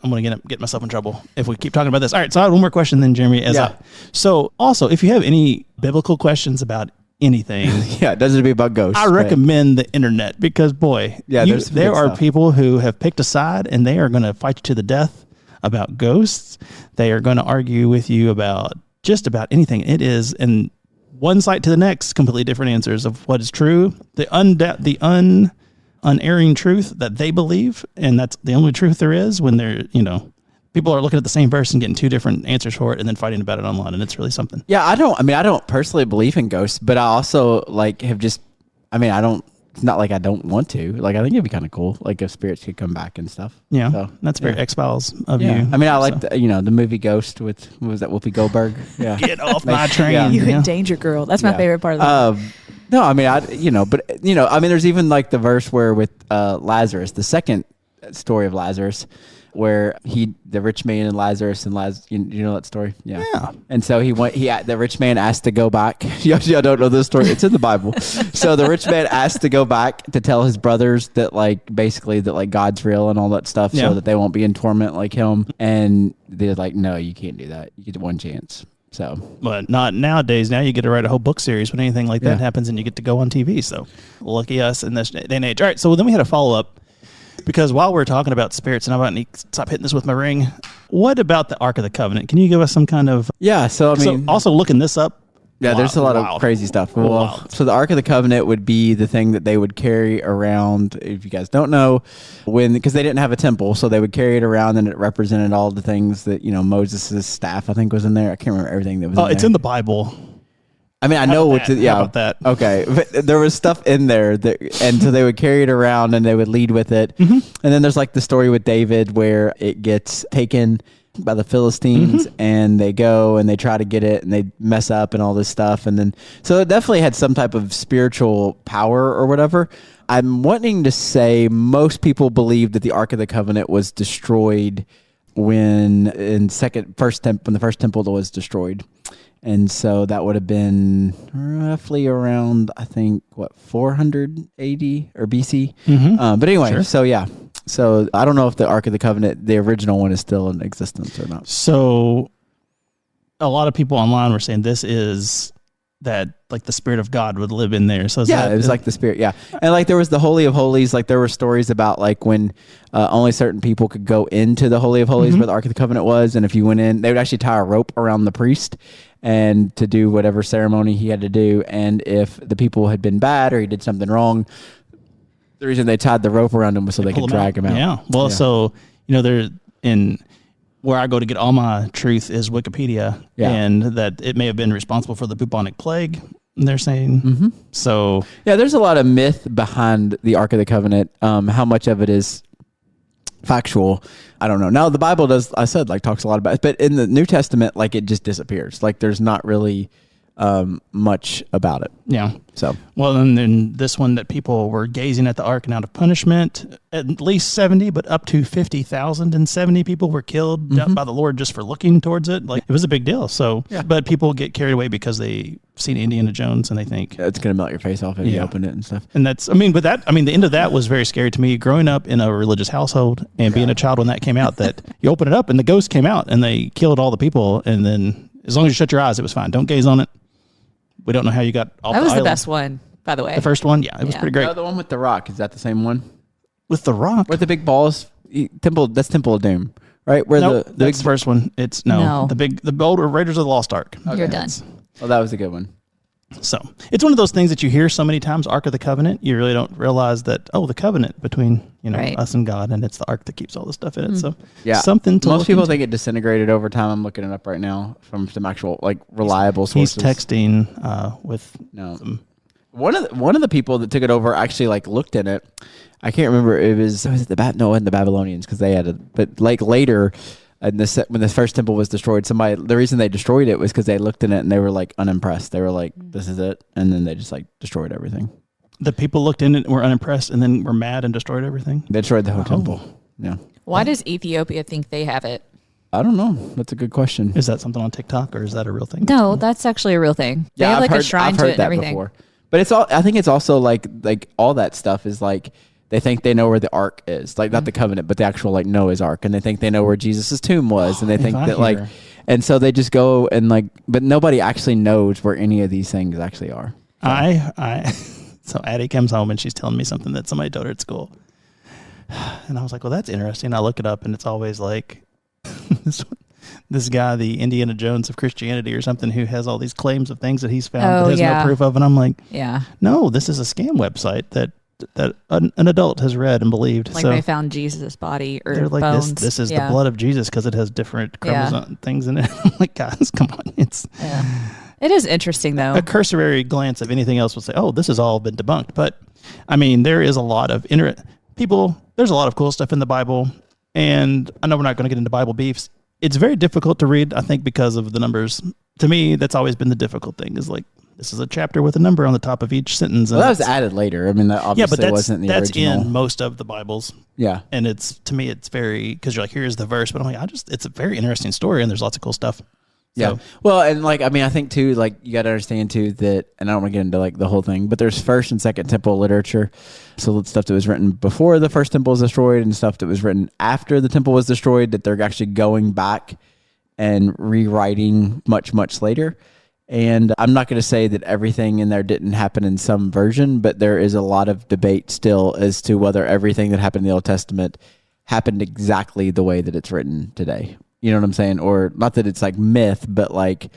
get myself in trouble if we keep talking about this. All right, so I have one more question then, Jeremy. So also, if you have any biblical questions about anything, it doesn't be about ghosts. I recommend the internet because there are people who have picked a side and they are going to fight you to the death about ghosts. They are going to argue with you about just about anything. It is, and one site to the next, completely different answers of what is true, the unerring truth that they believe, and that's the only truth there is. When they're, people are looking at the same verse and getting two different answers for it, and then fighting about it online, and it's really something. Yeah, I don't personally believe in ghosts, but I also it's not like I don't want to. Like, I think it'd be kind of cool, like if spirits could come back and stuff. Yeah, so, that's very X-Files of you. I mean, I like the movie Ghost with, what was that, Whoopi Goldberg? Yeah. Get off my train. Yeah. You in danger, girl. That's my favorite part of the No, I mean, there's even like the verse where with Lazarus, the second story of Lazarus, where the rich man and Lazarus you know that story? Yeah. And so the rich man asked to go back. Y'all don't know this story. It's in the Bible. So the rich man asked to go back to tell his brothers that basically God's real and all that stuff, so that they won't be in torment like him. And they're like, no, you can't do that. You get one chance. So, but not nowadays. Now you get to write a whole book series when anything like that happens, and you get to go on TV. So lucky us in this day and age. All right. So then we had a follow-up, because while we're talking about spirits, and I'm about to stop hitting this with my ring, what about the Ark of the Covenant? Can you give us some kind of... Yeah, so also looking this up, yeah, there's a lot of crazy stuff. Well, so the Ark of the Covenant would be the thing that they would carry around, if you guys don't know, because they didn't have a temple, so they would carry it around, and it represented all the things that, Moses' staff, I think, was in there. I can't remember everything that was in there. It's in the Bible. I mean, I know what. How about that? Okay, but there was stuff in there, and so they would carry it around and they would lead with it. Mm-hmm. And then there's like the story with David where it gets taken by the Philistines, and they go and they try to get it, and they mess up and all this stuff. And then so it definitely had some type of spiritual power or whatever. I'm wanting to say most people believe that the Ark of the Covenant was destroyed when the first temple was destroyed. And so that would have been roughly around, I think, 400 AD or BC. Mm-hmm. But anyway, So yeah. So I don't know if the Ark of the Covenant, the original one, is still in existence or not. So a lot of people online were saying this is that like the Spirit of God would live in there. So it was like the Spirit, yeah. And like there was the Holy of Holies, like there were stories about like when only certain people could go into the Holy of Holies where the Ark of the Covenant was, and if you went in, they would actually tie a rope around the priest and to do whatever ceremony he had to do. And if the people had been bad or he did something wrong, the reason they tied the rope around him was so they could drag him out. Yeah. Well, so, they're in where I go to get all my truth is Wikipedia, and that it may have been responsible for the bubonic plague, they're saying. Mm-hmm. So, yeah, there's a lot of myth behind the Ark of the Covenant. How much of it is factual, I don't know. Now the Bible talks a lot about it, but in the New Testament, like it just disappears. Like there's not really much about it. Yeah. So, well, and then this one that people were gazing at the ark and out of punishment, at least 70, but up to 50,070 people were killed by the Lord just for looking towards it. Like it was a big deal. So, but people get carried away because they seen Indiana Jones and they think it's going to melt your face off if you open it and stuff. And the end of that was very scary to me. Growing up in a religious household and being a child when that came out, that you open it up and the ghost came out and they killed all the people. And then as long as you shut your eyes, it was fine. Don't gaze on it. We don't know how you got off the island. That was the best one, by the way. The first one? Yeah, it was pretty great. No, the one with the rock. Is that the same one? With the rock? Where the big balls? That's Temple of Doom, right? Where that's the first one. It's the old Raiders of the Lost Ark. Okay. You're done. Well, that was a good one. So it's one of those things that you hear so many times, Ark of the Covenant, you really don't realize that, the covenant between, us and God, and it's the ark that keeps all the stuff in it. So something to most people think it disintegrated over time. I'm looking it up right now from some actual reliable sources. He's texting with one of the people that took it over actually looked in it. I can't remember. It wasn't the Babylonians because they had it, but later. And when the first temple was destroyed, the reason they destroyed it was because they looked in it and they were unimpressed. They were like, "This is it," and then they just destroyed everything. The people looked in it and were unimpressed, and then were mad and destroyed everything. They destroyed the whole temple. Yeah. Why does Ethiopia think they have it? I don't know. That's a good question. Is that something on TikTok or is that a real thing? No, that's actually a real thing. They have a shrine to it and everything. Before. But it's all. I think it's also like all that stuff is they think they know where the ark is, not the covenant, but the actual Noah's ark, and they think they know where Jesus' tomb was, and they think that and so they just go and but nobody actually knows where any of these things actually are. So Addie comes home and she's telling me something that somebody told her at school, and I was like, well, that's interesting. I look it up, and it's always this guy, the Indiana Jones of Christianity or something, who has all these claims of things that he's found Oh, but has yeah. no proof of. And I'm like, Yeah. no, this is a scam website that an adult has read and believed. Like so they found Jesus' body or they're like, bones. this is Yeah. the blood of Jesus because it has different Yeah. chromosome things in it. I'm like, guys, come on. It's Yeah. It is interesting, though. a cursory glance of anything else would say, oh, this has all been debunked. But I mean, there is a lot of there's a lot of cool stuff in the Bible. And I know we're not going to get into Bible beefs. It's very difficult to read, I think, because of the numbers. To me, that's always been the difficult thing, is like, this is a chapter with a number on the top of each sentence. Well, that was added later. I mean, that obviously wasn't the original. In most of the Bibles. Yeah. And to me, it's very, because you're like, here's the verse. But I'm like, it's a very interesting story, and there's lots of cool stuff. Yeah. So, well, and like, I mean, I think too, like, you got to understand too that, and I don't want to get into like the whole thing, but there's first and second temple literature. So stuff that was written before the first temple was destroyed and stuff that was written after the temple was destroyed, that they're actually going back and rewriting much, much later. And I'm not going to say that everything in there didn't happen in some version, but there is a lot of debate still as to whether everything that happened in the Old Testament happened exactly the way that it's written today. You know what I'm saying? Or not that it's like myth, but like,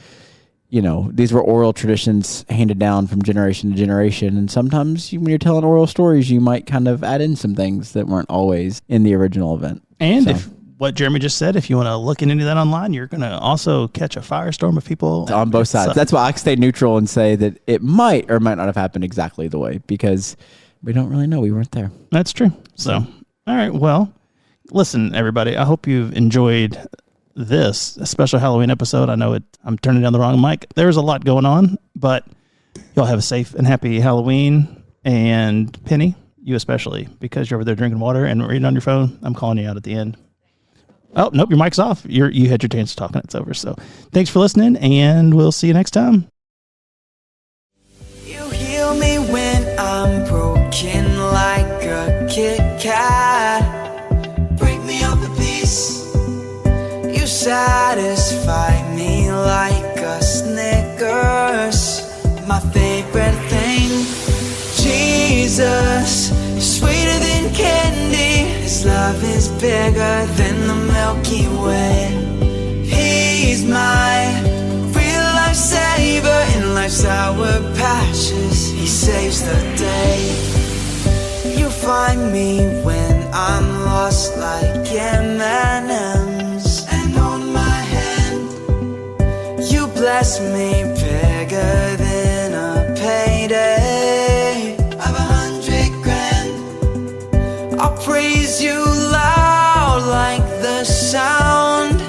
you know, these were oral traditions handed down from generation to generation. And sometimes when you're telling oral stories, you might kind of add in some things that weren't always in the original event. And if what Jeremy just said, if you want to look into that online, you're going to also catch a firestorm of people. On both sides. That's why I stay neutral and say that it might or might not have happened exactly the way, because we don't really know. We weren't there. That's true. So, all right. Well, listen, everybody, I hope you've enjoyed this special Halloween episode. I know I'm turning down the wrong mic. There's a lot going on, but y'all have a safe and happy Halloween. And Penny, you especially, because you're over there drinking water and reading on your phone. I'm calling you out at the end. Oh, nope, your mic's off. You had your chance to talk and it's over. So thanks for listening, and we'll see you next time. You heal me when I'm broken like a Kit Kat. Break me up a piece. You satisfy me like a Snickers. My favorite thing. Jesus, you're sweeter than candy. His love is bigger than the Milky Way. He's my real life saver in life's hour passions. He saves the day. You find me when I'm lost like M&M's. And on my hand, you bless me bigger than a payday of 100 grand. I'll praise you loud like the sound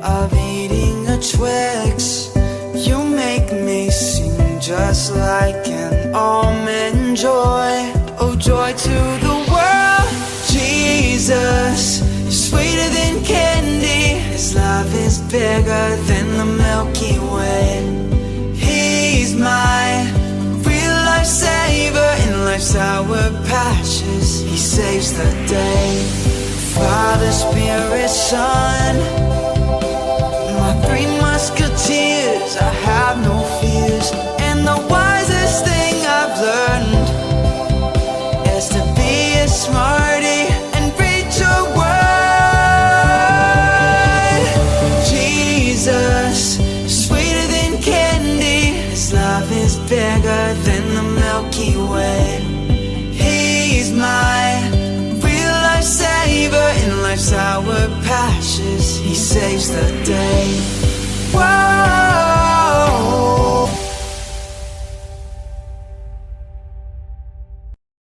of eating a Twix. You make me sing just like an almond joy. Oh, joy to the world. Jesus, you're sweeter than candy. His love is bigger than the Milky Way. He's my real life saver in life's hour passions. He saves the day. Father, Spirit, Son, my three musketeers. I have no fears, and the wisest thing I've learned is to be a smarty and read your word. Jesus, sweeter than candy. His love is bigger than the Milky Way. He's my real life saver in life's hour passions. He saves the day. Whoa.